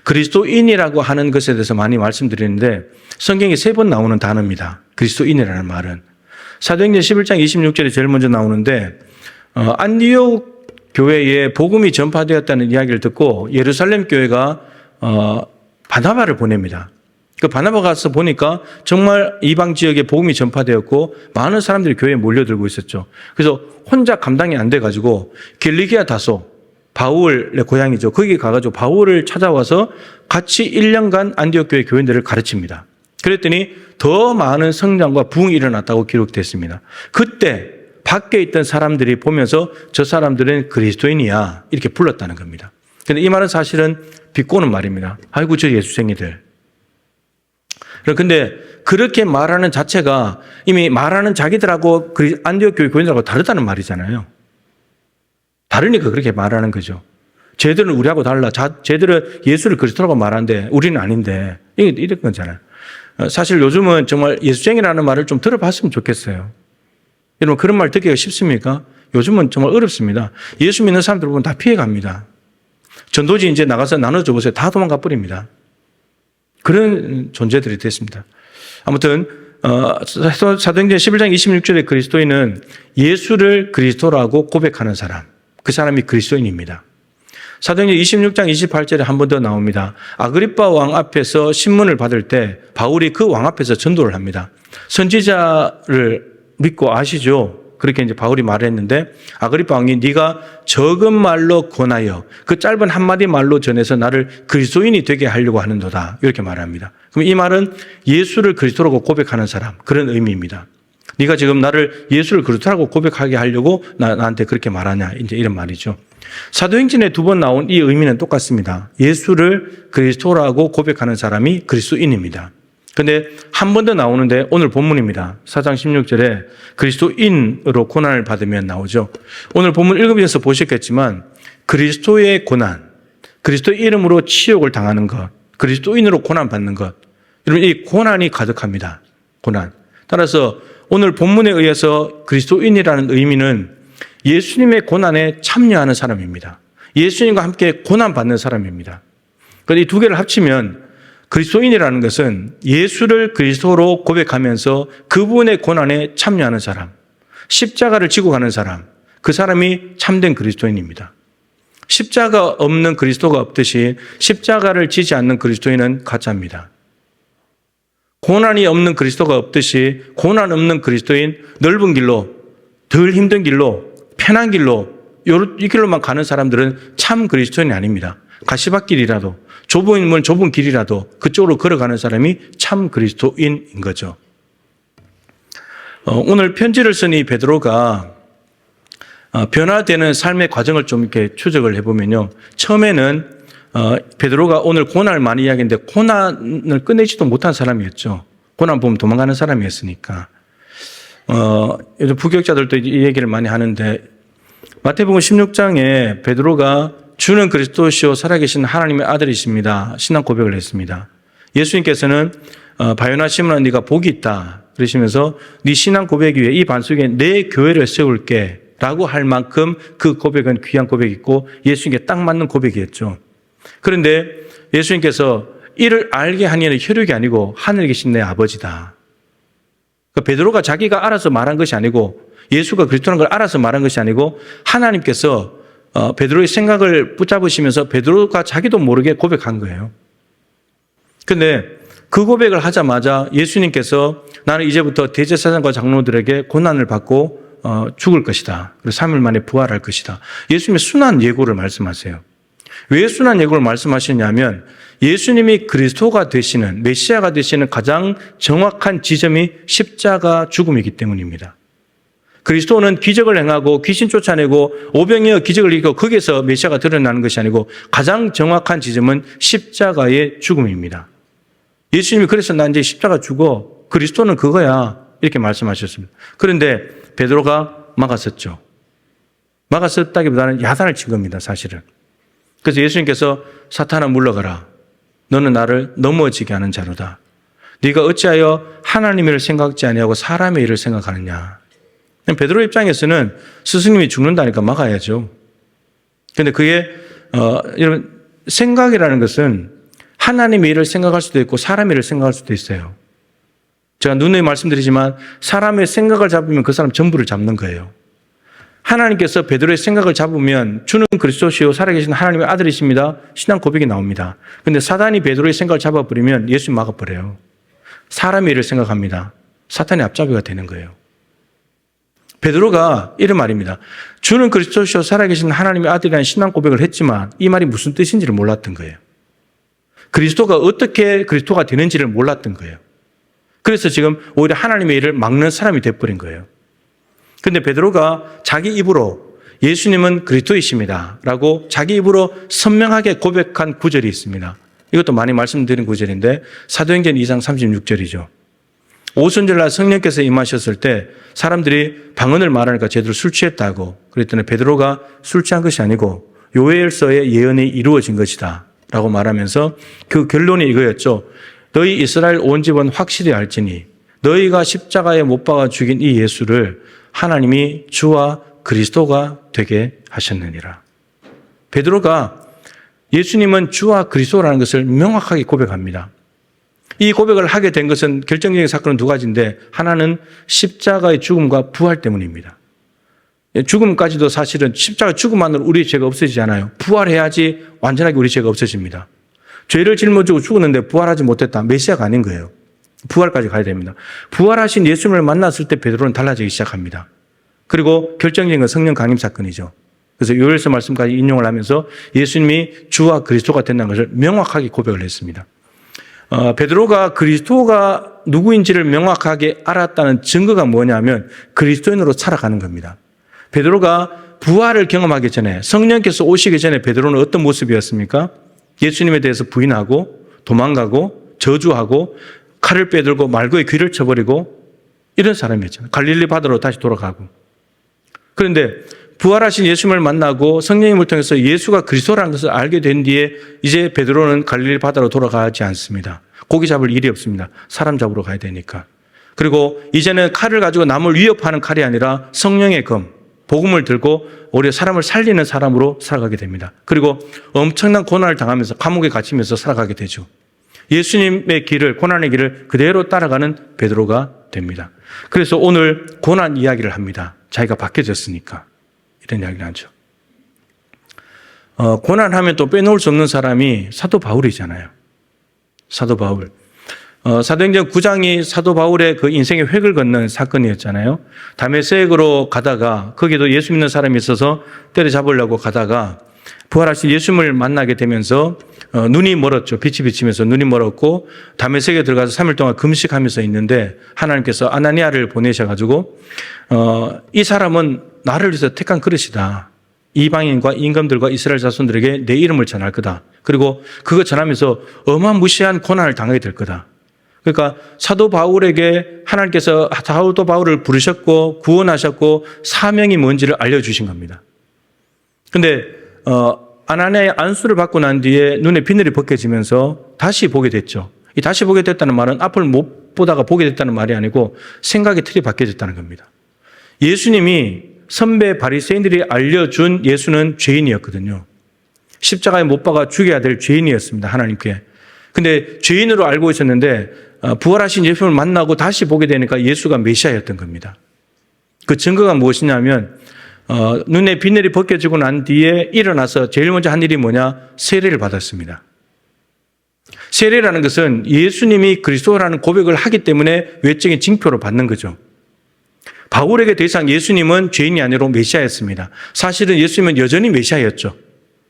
그리스도인이라고 하는 것에 대해서 많이 말씀드리는데 성경에 3번 나오는 단어입니다. 그리스도인이라는 말은. 사도행전 11장 26절에 제일 먼저 나오는데 안디옥 교회에 복음이 전파되었다는 이야기를 듣고 예루살렘 교회가 바나바를 보냅니다. 그 바나바 가서 보니까 정말 이방 지역에 복음이 전파되었고 많은 사람들이 교회에 몰려들고 있었죠. 그래서 혼자 감당이 안 돼가지고 길리기아 다소 바울의 고향이죠. 거기 가가지고 바울을 찾아와서 같이 1년간 안디옥 교회 교인들을 가르칩니다. 그랬더니 더 많은 성장과 부흥이 일어났다고 기록됐습니다. 그때 밖에 있던 사람들이 보면서 저 사람들은 그리스도인이야 이렇게 불렀다는 겁니다. 그런데 이 말은 사실은 비꼬는 말입니다. 아이고 저 예수쟁이들. 그런데 그렇게 말하는 자체가 이미 말하는 자기들하고 안디옥 교회 교인들하고 다르다는 말이잖아요. 다르니까 그렇게 말하는 거죠. 쟤들은 우리하고 달라. 쟤들은 예수를 그리스도라고 말하는데 우리는 아닌데 이런 거잖아요. 사실 요즘은 정말 예수쟁이라는 말을 좀 들어봤으면 좋겠어요. 여러분 그런 말 듣기가 쉽습니까? 요즘은 정말 어렵습니다. 예수 믿는 사람들 보면 다 피해갑니다. 전도지 이제 나가서 나눠줘 보세요. 다 도망가 버립니다. 그런 존재들이 됐습니다. 아무튼 사도행전 11장 26절에 그리스도인은 예수를 그리스도라고 고백하는 사람, 그 사람이 그리스도인입니다. 사도행전 26장 28절에 한 번 더 나옵니다. 아그리빠 왕 앞에서 신문을 받을 때 바울이 그 왕 앞에서 전도를 합니다. 선지자를 믿고 아시죠? 그렇게 이제 바울이 말을 했는데 아그리빠 왕이 네가 적은 말로 권하여 그 짧은 한마디 말로 전해서 나를 그리스도인이 되게 하려고 하는도다. 이렇게 말합니다. 그럼 이 말은 예수를 그리스도라고 고백하는 사람, 그런 의미입니다. 네가 지금 나를 예수를 그리스도라고 고백하게 하려고 나한테 그렇게 말하냐, 이제 이런 말이죠. 사도행전에 2번 나온 이 의미는 똑같습니다. 예수를 그리스도라고 고백하는 사람이 그리스도인입니다. 근데 한 번 더 나오는데 오늘 본문입니다. 4장 16절에 그리스도인으로 고난을 받으면 나오죠. 오늘 본문 읽으면서 보셨겠지만 그리스도의 고난, 그리스도 이름으로 치욕을 당하는 것, 그리스도인으로 고난받는 것, 여러분 이 고난이 가득합니다. 고난. 따라서 오늘 본문에 의해서 그리스도인이라는 의미는 예수님의 고난에 참여하는 사람입니다. 예수님과 함께 고난받는 사람입니다. 그런데 이 두 개를 합치면 그리스도인이라는 것은 예수를 그리스도로 고백하면서 그분의 고난에 참여하는 사람, 십자가를 지고 가는 사람, 그 사람이 참된 그리스도인입니다. 십자가 없는 그리스도가 없듯이 십자가를 지지 않는 그리스도인은 가짜입니다. 고난이 없는 그리스도가 없듯이 고난 없는 그리스도인, 넓은 길로, 덜 힘든 길로, 편한 길로, 이 길로만 가는 사람들은 참 그리스도인이 아닙니다. 가시밭길이라도, 좁은 길이라도 그쪽으로 걸어가는 사람이 참 그리스도인인 거죠. 오늘 편지를 쓴 이 베드로가 변화되는 삶의 과정을 좀 이렇게 추적을 해보면요. 처음에는 베드로가 오늘 고난을 많이 이야기했는데 고난을 끝내지도 못한 사람이었죠. 고난 보면 도망가는 사람이었으니까. 요즘 부교육자들도 이 얘기를 많이 하는데 마태복음 16장에 베드로가 주는 그리스도시요 살아계신 하나님의 아들이십니다. 신앙 고백을 했습니다. 예수님께서는 바요나 시몬아 네가 복이 있다 그러시면서 네 신앙 고백 위에 이 반석에 내 교회를 세울게 라고 할 만큼 그 고백은 귀한 고백이고 예수님께 딱 맞는 고백이었죠. 그런데 예수님께서 이를 알게 하니 혈육이 아니고 하늘에 계신 내 아버지다. 그러니까 베드로가 자기가 알아서 말한 것이 아니고 예수가 그리스도라는 걸 알아서 말한 것이 아니고 하나님께서 베드로의 생각을 붙잡으시면서 베드로가 자기도 모르게 고백한 거예요. 그런데 그 고백을 하자마자 예수님께서 나는 이제부터 대제사장과 장로들에게 고난을 받고 죽을 것이다. 그리고 3일 만에 부활할 것이다. 예수님의 순한 예고를 말씀하세요. 왜 순한 예고를 말씀하시냐면 예수님이 그리스도가 되시는, 메시아가 되시는 가장 정확한 지점이 십자가 죽음이기 때문입니다. 그리스도는 기적을 행하고 귀신 쫓아내고 오병이어 기적을 이기고 거기에서 메시아가 드러나는 것이 아니고 가장 정확한 지점은 십자가의 죽음입니다. 예수님이 그래서 나 이제 십자가 죽어. 그리스도는 그거야. 이렇게 말씀하셨습니다. 그런데 베드로가 막았었죠. 막았었다기보다는 야단을 친 겁니다. 사실은. 그래서 예수님께서 사탄아 물러가라. 너는 나를 넘어지게 하는 자로다. 네가 어찌하여 하나님의 일을 생각지 아니하고 사람의 일을 생각하느냐. 베드로 입장에서는 스승님이 죽는다니까 막아야죠. 그런데 그게 여러분 생각이라는 것은 하나님의 일을 생각할 수도 있고 사람의 일을 생각할 수도 있어요. 제가 누누이 말씀드리지만 사람의 생각을 잡으면 그 사람 전부를 잡는 거예요. 하나님께서 베드로의 생각을 잡으면 주는 그리스도시요 살아계신 하나님의 아들이십니다. 신앙 고백이 나옵니다. 그런데 사단이 베드로의 생각을 잡아버리면 예수님 막아버려요. 사람의 일을 생각합니다. 사탄의 앞잡이가 되는 거예요. 베드로가 이런 말입니다. 주는 그리스도시요 살아계신 하나님의 아들이라는 신앙 고백을 했지만 이 말이 무슨 뜻인지를 몰랐던 거예요. 그리스도가 어떻게 그리스도가 되는지를 몰랐던 거예요. 그래서 지금 오히려 하나님의 일을 막는 사람이 돼버린 거예요. 그런데 베드로가 자기 입으로 예수님은 그리스도이십니다 라고 자기 입으로 선명하게 고백한 구절이 있습니다. 이것도 많이 말씀드린 구절인데 사도행전 2장 36절이죠. 오순절날 성령께서 임하셨을 때 사람들이 방언을 말하니까 제대로 술 취했다고 그랬더니 베드로가 술 취한 것이 아니고 요엘서의 예언이 이루어진 것이다 라고 말하면서 그 결론이 이거였죠. 너희 이스라엘 온 집은 확실히 알지니 너희가 십자가에 못 박아 죽인 이 예수를 하나님이 주와 그리스도가 되게 하셨느니라. 베드로가 예수님은 주와 그리스도라는 것을 명확하게 고백합니다. 이 고백을 하게 된 것은 결정적인 사건은 두 가지인데, 하나는 십자가의 죽음과 부활 때문입니다. 죽음까지도 사실은 십자가 죽음만으로 우리의 죄가 없어지지 않아요. 부활해야지 완전하게 우리 죄가 없어집니다. 죄를 짊어지고 죽었는데 부활하지 못했다. 메시아가 아닌 거예요. 부활까지 가야 됩니다. 부활하신 예수님을 만났을 때 베드로는 달라지기 시작합니다. 그리고 결정적인 건 성령 강림 사건이죠. 그래서 요엘서 말씀까지 인용을 하면서 예수님이 주와 그리스도가 된다는 것을 명확하게 고백을 했습니다. 베드로가 그리스도가 누구인지를 명확하게 알았다는 증거가 뭐냐면 그리스도인으로 살아가는 겁니다. 베드로가 부활을 경험하기 전에, 성령께서 오시기 전에 베드로는 어떤 모습이었습니까? 예수님에 대해서 부인하고 도망가고 저주하고 칼을 빼들고 말고의 귀를 쳐버리고 이런 사람이었잖아요. 갈릴리 바다로 다시 돌아가고. 그런데 부활하신 예수님을 만나고 성령님을 통해서 예수가 그리스도라는 것을 알게 된 뒤에 이제 베드로는 갈릴리 바다로 돌아가지 않습니다. 고기 잡을 일이 없습니다. 사람 잡으러 가야 되니까. 그리고 이제는 칼을 가지고 남을 위협하는 칼이 아니라 성령의 검, 복음을 들고 오히려 사람을 살리는 사람으로 살아가게 됩니다. 그리고 엄청난 고난을 당하면서 감옥에 갇히면서 살아가게 되죠. 예수님의 길을, 고난의 길을 그대로 따라가는 베드로가 됩니다. 그래서 오늘 고난 이야기를 합니다. 자기가 바뀌어졌으니까 이런 이야기를 하죠. 고난하면 또 빼놓을 수 없는 사람이 사도 바울이잖아요. 사도 바울. 사도행전 9장이 사도 바울의 그 인생의 획을 걷는 사건이었잖아요. 다메섹으로 가다가 거기도 예수 믿는 사람이 있어서 때려잡으려고 가다가 부활하신 예수님을 만나게 되면서 눈이 멀었죠. 빛이 비치면서 눈이 멀었고 다메섹에 들어가서 3일 동안 금식하면서 있는데 하나님께서 아나니아를 보내셔가지고 이 사람은 나를 위해서 택한 그릇이다. 이방인과 임금들과 이스라엘 자손들에게 내 이름을 전할 거다. 그리고 그거 전하면서 어마무시한 고난을 당하게 될 거다. 그러니까 사도 바울에게 하나님께서 사도 바울을 부르셨고 구원하셨고 사명이 뭔지를 알려주신 겁니다. 그런데 아나니아의 안수를 받고 난 뒤에 눈에 비늘이 벗겨지면서 다시 보게 됐죠. 이 다시 보게 됐다는 말은 앞을 못 보다가 보게 됐다는 말이 아니고 생각의 틀이 바뀌어졌다는 겁니다. 예수님이 선배 바리새인들이 알려준 예수는 죄인이었거든요. 십자가에 못 박아 죽여야 될 죄인이었습니다. 하나님께. 근데 죄인으로 알고 있었는데 부활하신 예수님을 만나고 다시 보게 되니까 예수가 메시아였던 겁니다. 그 증거가 무엇이냐면 눈에 비늘이 벗겨지고 난 뒤에 일어나서 제일 먼저 한 일이 뭐냐? 세례를 받았습니다. 세례라는 것은 예수님이 그리스도라는 고백을 하기 때문에 외적인 징표로 받는 거죠. 바울에게 더 이상 예수님은 죄인이 아니라 메시아였습니다. 사실은 예수님은 여전히 메시아였죠.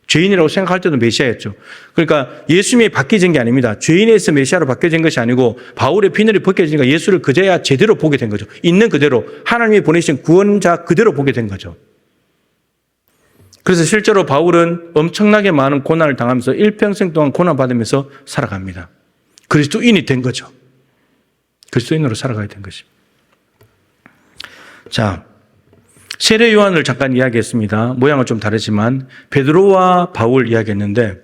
죄인이라고 생각할 때도 메시아였죠. 그러니까 예수님이 바뀌어진 게 아닙니다. 죄인에서 메시아로 바뀌어진 것이 아니고 바울의 비늘이 벗겨지니까 예수를 그제야 제대로 보게 된 거죠. 있는 그대로 하나님이 보내신 구원자 그대로 보게 된 거죠. 그래서 실제로 바울은 엄청나게 많은 고난을 당하면서 일평생 동안 고난받으면서 살아갑니다. 그리스도인이 된 거죠. 그리스도인으로 살아가야 된 것입니다. 자, 세례 요한을 잠깐 이야기했습니다. 모양은 좀 다르지만 베드로와 바울 이야기했는데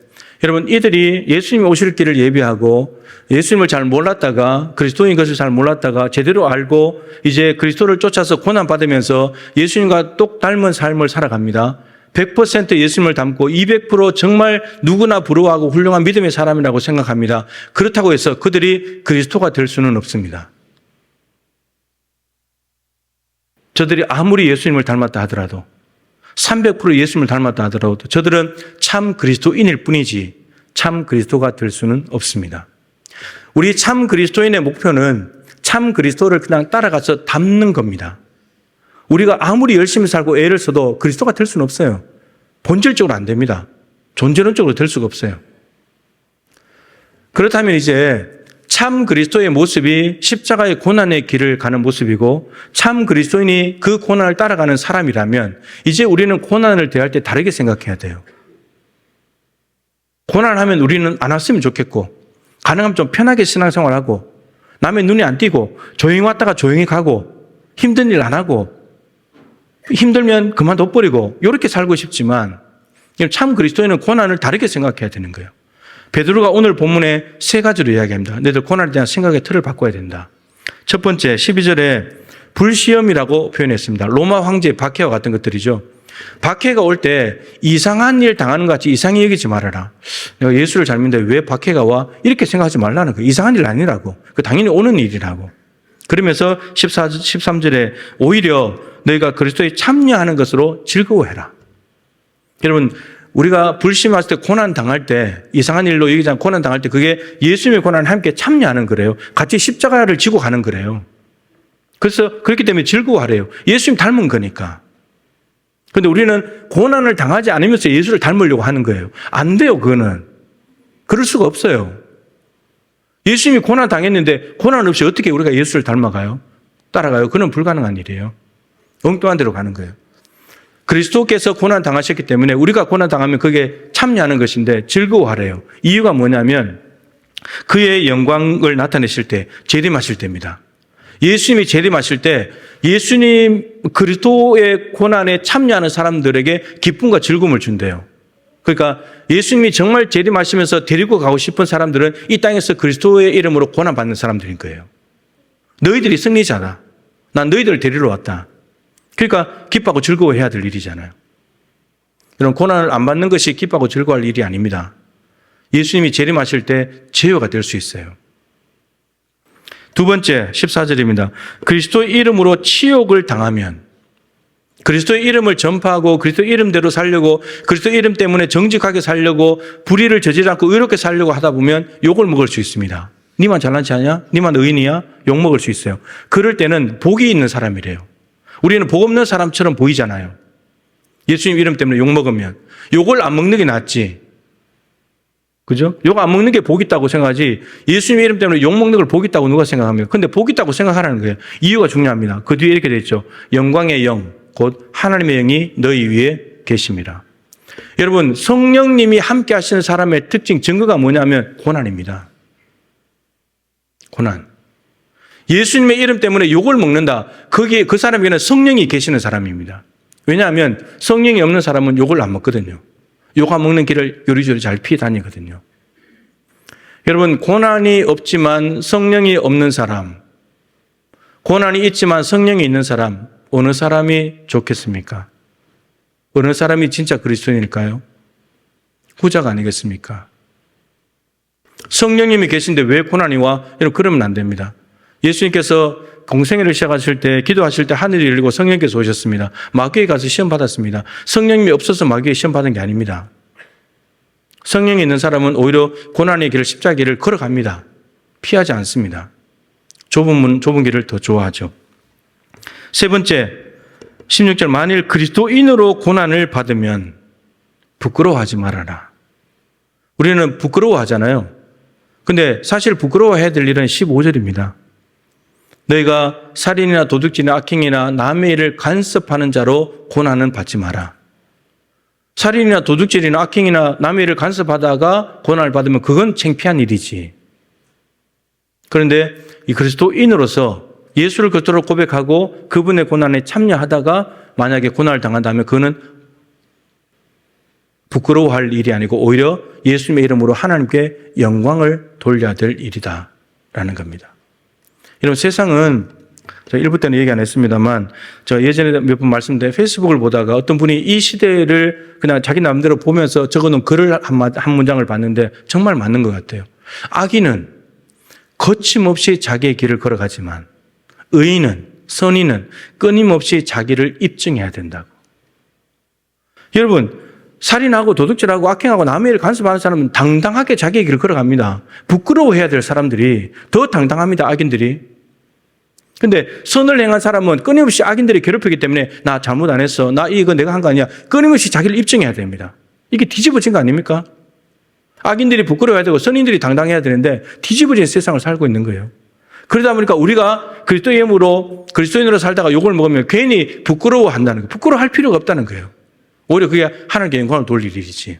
여러분 이들이 예수님이 오실 길을 예비하고 예수님을 잘 몰랐다가 그리스도인 것을 잘 몰랐다가 제대로 알고 이제 그리스도를 쫓아서 고난받으면서 예수님과 똑 닮은 삶을 살아갑니다. 100% 예수님을 닮고 200% 정말 누구나 부러워하고 훌륭한 믿음의 사람이라고 생각합니다. 그렇다고 해서 그들이 그리스도가 될 수는 없습니다. 저들이 아무리 예수님을 닮았다 하더라도 300% 예수님을 닮았다 하더라도 저들은 참 그리스도인일 뿐이지 참 그리스도가 될 수는 없습니다. 우리 참 그리스도인의 목표는 참 그리스도를 그냥 따라가서 닮는 겁니다. 우리가 아무리 열심히 살고 애를 써도 그리스도가 될 수는 없어요. 본질적으로 안 됩니다. 존재론적으로 될 수가 없어요. 그렇다면 이제 참 그리스도의 모습이 십자가의 고난의 길을 가는 모습이고 참 그리스도인이 그 고난을 따라가는 사람이라면 이제 우리는 고난을 대할 때 다르게 생각해야 돼요. 고난을 하면 우리는 안 왔으면 좋겠고 가능하면 좀 편하게 신앙생활하고 남의 눈에 안 띄고 조용히 왔다가 조용히 가고 힘든 일 안 하고 힘들면 그만둬버리고 이렇게 살고 싶지만 참 그리스도인은 고난을 다르게 생각해야 되는 거예요. 베드로가 오늘 본문에 세 가지로 이야기합니다. 너희들 고난에 대한 생각의 틀을 바꿔야 된다. 첫 번째 12절에 불시험이라고 표현했습니다. 로마 황제 박해와 같은 것들이죠. 박해가 올 때 이상한 일 당하는 것 같이 이상히 여기지 말아라. 내가 예수를 잘 믿는데 왜 박해가 와? 이렇게 생각하지 말라는 거예요. 이상한 일 아니라고. 그 당연히 오는 일이라고. 그러면서 13절에 오히려 너희가 그리스도에 참여하는 것으로 즐거워해라. 여러분, 우리가 불심했을 때, 고난 당할 때, 이상한 일로 여기지 않고 고난 당할 때 그게 예수님의 고난에 함께 참여하는 거래요. 같이 십자가를 지고 가는 거래요. 그래서 그렇기 때문에 즐거워하래요. 예수님 닮은 거니까. 근데 우리는 고난을 당하지 않으면서 예수를 닮으려고 하는 거예요. 안 돼요, 그거는. 그럴 수가 없어요. 예수님이 고난 당했는데 고난 없이 어떻게 우리가 예수를 닮아가요? 따라가요? 그건 불가능한 일이에요. 엉뚱한 데로 가는 거예요. 그리스도께서 고난 당하셨기 때문에 우리가 고난 당하면 그게 참여하는 것인데 즐거워하래요. 이유가 뭐냐면 그의 영광을 나타내실 때, 재림하실 때입니다. 예수님이 재림하실 때 예수님 그리스도의 고난에 참여하는 사람들에게 기쁨과 즐거움을 준대요. 그러니까 예수님이 정말 재림하시면서 데리고 가고 싶은 사람들은 이 땅에서 그리스도의 이름으로 고난받는 사람들인 거예요. 너희들이 승리자다. 난 너희들을 데리러 왔다. 그러니까 기뻐하고 즐거워해야 될 일이잖아요. 이런 고난을 안 받는 것이 기뻐하고 즐거워할 일이 아닙니다. 예수님이 재림하실 때 제어가 될 수 있어요. 두 번째 14절입니다. 그리스도의 이름으로 치욕을 당하면, 그리스도의 이름을 전파하고 그리스도의 이름대로 살려고, 그리스도의 이름 때문에 정직하게 살려고, 불의를 저지르지 않고 의롭게 살려고 하다 보면 욕을 먹을 수 있습니다. 니만 잘난 체 하냐? 니만 의인이야? 욕 먹을 수 있어요. 그럴 때는 복이 있는 사람이래요. 우리는 복 없는 사람처럼 보이잖아요. 예수님 이름 때문에 욕 먹으면. 욕을 안 먹는 게 낫지. 그죠? 욕 안 먹는 게 복 있다고 생각하지, 예수님 이름 때문에 욕 먹는 걸 복 있다고 누가 생각합니까? 근데 복 있다고 생각하라는 거예요. 이유가 중요합니다. 그 뒤에 이렇게 되어 있죠. 영광의 영, 곧 하나님의 영이 너희 위에 계십니다. 여러분, 성령님이 함께 하시는 사람의 특징, 증거가 뭐냐면 고난입니다. 고난. 예수님의 이름 때문에 욕을 먹는다. 거기에 그 사람에게는 성령이 계시는 사람입니다. 왜냐하면 성령이 없는 사람은 욕을 안 먹거든요. 욕 안 먹는 길을 요리조리 잘 피해 다니거든요. 여러분, 고난이 없지만 성령이 없는 사람, 고난이 있지만 성령이 있는 사람, 어느 사람이 좋겠습니까? 어느 사람이 진짜 그리스도인일까요? 후자가 아니겠습니까? 성령님이 계신데 왜 고난이 와? 여러분, 그러면 안 됩니다. 예수님께서 공생애를 시작하실 때, 기도하실 때 하늘이 열리고 성령께서 오셨습니다. 마귀에 가서 시험 받았습니다. 성령님이 없어서 마귀에 시험 받은 게 아닙니다. 성령이 있는 사람은 오히려 고난의 길을, 십자가의 길을 걸어갑니다. 피하지 않습니다. 좁은 길을 더 좋아하죠. 세 번째, 16절, 만일 그리스도인으로 고난을 받으면 부끄러워하지 말아라. 우리는 부끄러워하잖아요. 근데 사실 부끄러워해야 될 일은 15절입니다. 너희가 살인이나 도둑질이나 악행이나 남의 일을 간섭하는 자로 고난은 받지 마라. 살인이나 도둑질이나 악행이나 남의 일을 간섭하다가 고난을 받으면 그건 창피한 일이지. 그런데 이 그리스도인으로서 예수를 그리스도로 고백하고 그분의 고난에 참여하다가 만약에 고난을 당한다면 그거는 부끄러워할 일이 아니고 오히려 예수님의 이름으로 하나님께 영광을 돌려야 될 일이다라는 겁니다. 여러분, 세상은, 저 1부 때는 얘기 안 했습니다만, 저 예전에 몇 번 말씀드린 페이스북을 보다가 어떤 분이 이 시대를 그냥 자기 마음대로 보면서 적어놓은 글을 한 문장을 봤는데 정말 맞는 것 같아요. 악인은 거침없이 자기의 길을 걸어가지만 의인은, 선인은 끊임없이 자기를 입증해야 된다고. 여러분, 살인하고 도둑질하고 악행하고 남의 일을 간섭하는 사람은 당당하게 자기의 길을 걸어갑니다. 부끄러워해야 될 사람들이 더 당당합니다, 악인들이. 근데 선을 행한 사람은 끊임없이 악인들이 괴롭히기 때문에 나 잘못 안 했어, 나 이거 내가 한 거 아니야, 끊임없이 자기를 입증해야 됩니다. 이게 뒤집어진 거 아닙니까? 악인들이 부끄러워해야 되고 선인들이 당당해야 되는데 뒤집어진 세상을 살고 있는 거예요. 그러다 보니까 우리가 그리스도인으로 살다가 욕을 먹으면 괜히 부끄러워한다는 거예요. 부끄러워할 필요가 없다는 거예요. 오히려 그게 하나님께 영광을 돌릴 일이지.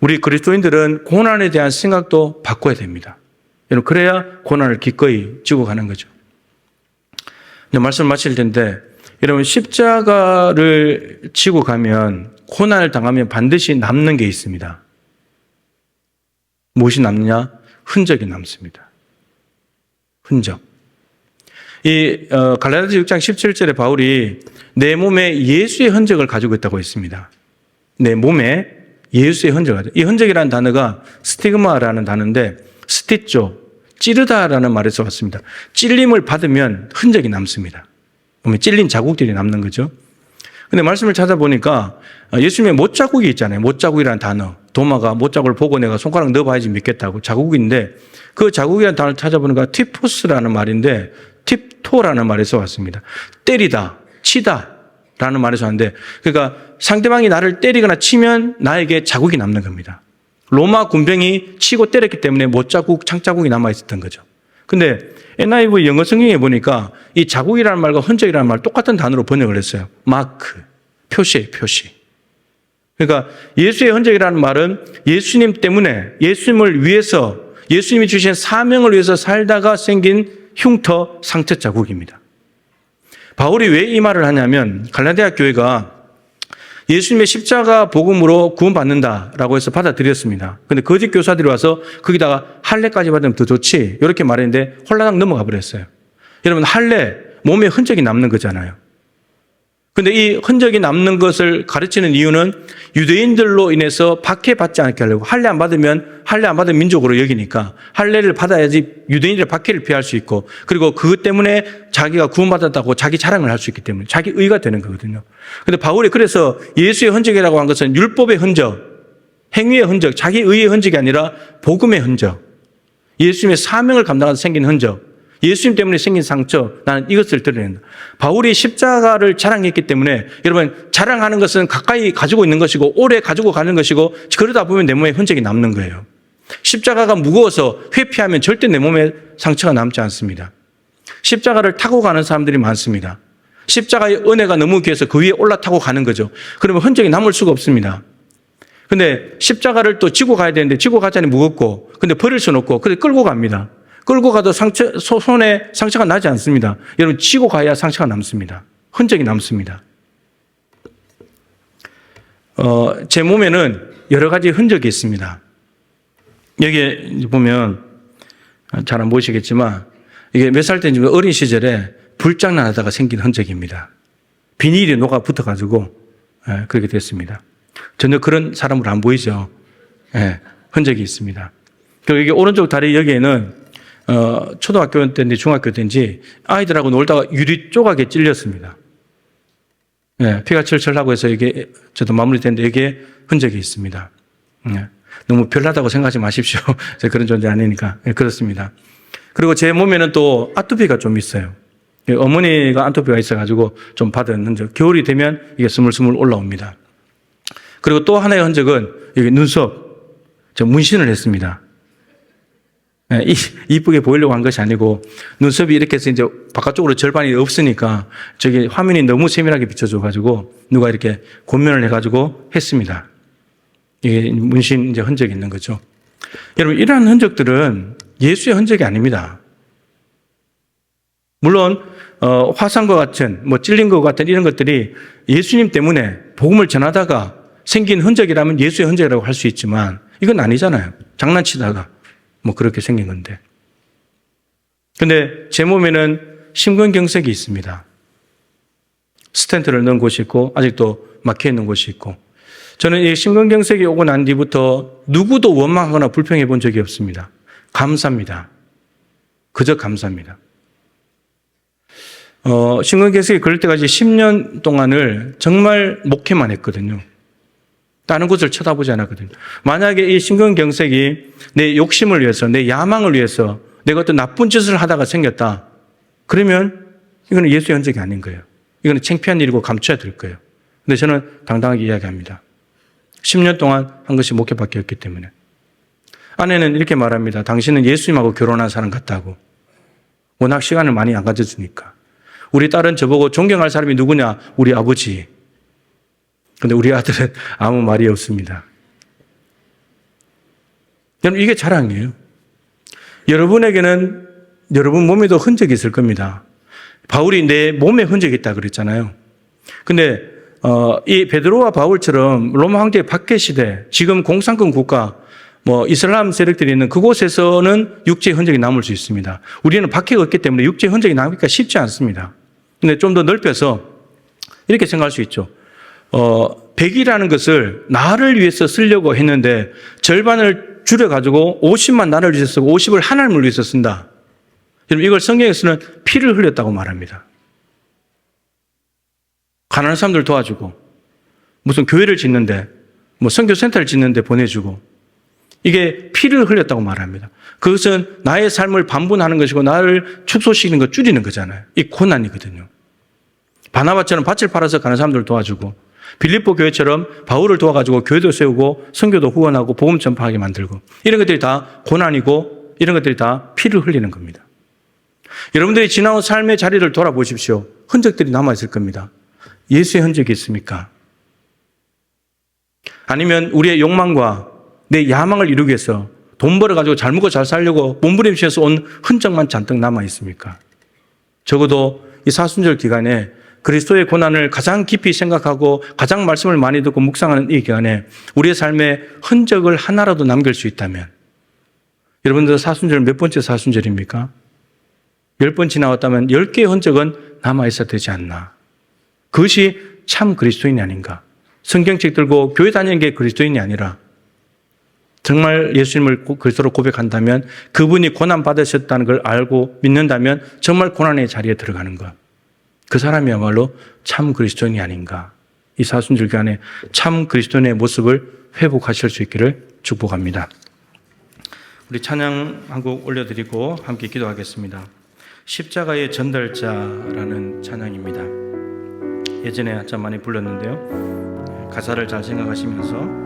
우리 그리스도인들은 고난에 대한 생각도 바꿔야 됩니다. 여러분, 그래야 고난을 기꺼이 지고 가는 거죠. 말씀을 마칠 텐데, 여러분, 십자가를 지고 가면, 고난을 당하면 반드시 남는 게 있습니다. 무엇이 남느냐? 흔적이 남습니다. 흔적. 이 갈라디아서 6장 17절에 바울이 내 몸에 예수의 흔적을 가지고 있다고 했습니다. 내 몸에 예수의 흔적을. 이 흔적이라는 단어가 스티그마라는 단어인데 스티죠. 찌르다라는 말에서 왔습니다. 찔림을 받으면 흔적이 남습니다. 몸에 찔린 자국들이 남는 거죠. 근데 말씀을 찾아보니까 예수님의 못자국이 있잖아요. 못자국이라는 단어. 도마가 못자국을 보고 내가 손가락 넣어봐야지 믿겠다고 자국인데 그 자국이라는 단어를 찾아보니까 티포스라는 말인데 팁토라는 말에서 왔습니다. 때리다, 치다 라는 말에서 왔는데 그러니까 상대방이 나를 때리거나 치면 나에게 자국이 남는 겁니다. 로마 군병이 치고 때렸기 때문에 못자국, 창자국이 남아있었던 거죠. 근데 NIV 영어 성경에 보니까 이 자국이라는 말과 흔적이라는 말 똑같은 단어로 번역을 했어요. 마크, 표시예요, 표시. 그러니까 예수의 흔적이라는 말은 예수님 때문에 예수님을 위해서 예수님이 주신 사명을 위해서 살다가 생긴 흉터, 상처 자국입니다. 바울이 왜 이 말을 하냐면 갈라디아 교회가 예수님의 십자가 복음으로 구원받는다라고 해서 받아들였습니다. 그런데 거짓 교사들이 와서 거기다가 할례까지 받으면 더 좋지 이렇게 말했는데 홀라당 넘어가 버렸어요. 여러분 할례 몸에 흔적이 남는 거잖아요. 그런데 이 흔적이 남는 것을 가르치는 이유는 유대인들로 인해서 박해받지 않게 하려고 할례 안 받으면 민족으로 여기니까 할례를 받아야지 유대인들의 박해를 피할 수 있고 그리고 그것 때문에 자기가 구원받았다고 자기 자랑을 할 수 있기 때문에 자기 의가 되는 거거든요. 그런데 바울이 그래서 예수의 흔적이라고 한 것은 율법의 흔적, 행위의 흔적, 자기 의의 흔적이 아니라 복음의 흔적, 예수님의 사명을 감당하면서 생긴 흔적, 예수님 때문에 생긴 상처, 나는 이것을 드러낸다. 바울이 십자가를 자랑했기 때문에 여러분 자랑하는 것은 가까이 가지고 있는 것이고 오래 가지고 가는 것이고 그러다 보면 내 몸에 흔적이 남는 거예요. 십자가가 무거워서 회피하면 절대 내 몸에 상처가 남지 않습니다. 십자가를 타고 가는 사람들이 많습니다. 십자가의 은혜가 너무 귀해서 그 위에 올라타고 가는 거죠. 그러면 흔적이 남을 수가 없습니다. 근데 십자가를 또 지고 가야 되는데 지고 가자니 무겁고 근데 버릴 수는 없고 근데 끌고 갑니다. 끌고 가도 손에 상처가 나지 않습니다. 여러분 지고 가야 상처가 남습니다. 흔적이 남습니다. 제 몸에는 여러 가지 흔적이 있습니다. 여기에 보면 잘 안 보이시겠지만 이게 몇 살 때인지 어린 시절에 불장난하다가 생긴 흔적입니다. 비닐이 녹아 붙어가지고 그렇게 됐습니다. 전혀 그런 사람으로 안 보이죠. 흔적이 있습니다. 그리고 이게 오른쪽 다리 여기에는 초등학교 때인지 중학교 때인지 아이들하고 놀다가 유리 조각에 찔렸습니다. 피가 철철하고 해서 이게 저도 마무리됐는데 여기에 흔적이 있습니다. 너무 별나다고 생각하지 마십시오. 제가 그런 존재 아니니까. 그렇습니다. 그리고 제 몸에는 또 아토피가 좀 있어요. 어머니가 아토피가 있어가지고 좀 받은 흔적. 겨울이 되면 이게 스물스물 올라옵니다. 그리고 또 하나의 흔적은 여기 눈썹. 저 문신을 했습니다. 이쁘게 보이려고 한 것이 아니고 눈썹이 이렇게 해서 이제 바깥쪽으로 절반이 없으니까 저기 화면이 너무 세밀하게 비춰져가지고 누가 이렇게 권면을 해가지고 했습니다. 이게 문신 이제 흔적이 있는 거죠. 여러분 이러한 흔적들은 예수의 흔적이 아닙니다. 물론 화상과 같은 뭐 찔린 것 같은 이런 것들이 예수님 때문에 복음을 전하다가 생긴 흔적이라면 예수의 흔적이라고 할 수 있지만 이건 아니잖아요. 장난치다가 뭐 그렇게 생긴 건데. 근데 제 몸에는 심근경색이 있습니다. 스텐트를 넣은 곳이 있고 아직도 막혀 있는 곳이 있고 저는 이 심근경색이 오고 난 뒤부터 누구도 원망하거나 불평해 본 적이 없습니다. 감사합니다. 그저 감사합니다. 심근경색이 걸릴 때까지 10년 동안을 정말 목회만 했거든요. 다른 곳을 쳐다보지 않았거든요. 만약에 이 심근경색이 내 욕심을 위해서, 내 야망을 위해서 내가 어떤 나쁜 짓을 하다가 생겼다. 그러면 이거는 예수의 흔적이 아닌 거예요. 이거는 창피한 일이고 감춰야 될 거예요. 근데 저는 당당하게 이야기합니다. 10년 동안 한 것이 목회밖에 없기 때문에. 아내는 이렇게 말합니다. 당신은 예수님하고 결혼한 사람 같다고. 워낙 시간을 많이 안 가져주니까. 우리 딸은 저보고 존경할 사람이 누구냐? 우리 아버지. 그런데 우리 아들은 아무 말이 없습니다. 여러분 이게 자랑이에요. 여러분에게는 여러분 몸에도 흔적이 있을 겁니다. 바울이 내 몸에 흔적이 있다 그랬잖아요. 근데 이 베드로와 바울처럼 로마 황제의 박해 시대, 지금 공산권 국가 뭐 이슬람 세력들이 있는 그곳에서는 육체의 흔적이 남을 수 있습니다. 우리는 박해가 없기 때문에 육체의 흔적이 남기가 쉽지 않습니다. 근데 좀 더 넓혀서 이렇게 생각할 수 있죠. 100이라는 것을 나를 위해서 쓰려고 했는데 절반을 줄여가지고 50만 나를 위해서 쓰고 50을 하나님을 위해서 쓴다. 여러분, 이걸 성경에서는 피를 흘렸다고 말합니다. 가난한 사람들 도와주고, 무슨 교회를 짓는데, 뭐 선교센터를 짓는데 보내주고, 이게 피를 흘렸다고 말합니다. 그것은 나의 삶을 반분하는 것이고 나를 축소시키는 것, 줄이는 거잖아요. 이 고난이거든요. 바나바처럼 밭을 팔아서 가는 사람들을 도와주고, 빌립보 교회처럼 바울을 도와가지고 교회도 세우고 선교도 후원하고 복음 전파하게 만들고, 이런 것들이 다 고난이고 이런 것들이 다 피를 흘리는 겁니다. 여러분들이 지나온 삶의 자리를 돌아보십시오. 흔적들이 남아있을 겁니다. 예수의 흔적이 있습니까? 아니면 우리의 욕망과 내 야망을 이루기 위해서 돈 벌어가지고 잘 먹고 잘 살려고 몸부림치면서 온 흔적만 잔뜩 남아있습니까? 적어도 이 사순절 기간에 그리스도의 고난을 가장 깊이 생각하고 가장 말씀을 많이 듣고 묵상하는 이 기간에 우리의 삶에 흔적을 하나라도 남길 수 있다면, 여러분들 사순절 몇 번째 사순절입니까? 10번 지나왔다면 10개의 흔적은 남아있어야 되지 않나. 그것이 참 그리스도인이 아닌가. 성경책 들고 교회 다니는 게 그리스도인이 아니라 정말 예수님을 그리스도로 고백한다면, 그분이 고난 받으셨다는 걸 알고 믿는다면 정말 고난의 자리에 들어가는 것, 그 사람이야말로 참 그리스도인이 아닌가. 이 사순절 기간에 참 그리스도인의 모습을 회복하실 수 있기를 축복합니다. 우리 찬양 한 곡 올려드리고 함께 기도하겠습니다. 십자가의 전달자라는 찬양입니다. 예전에 한참 많이 불렀는데요. 가사를 잘 생각하시면서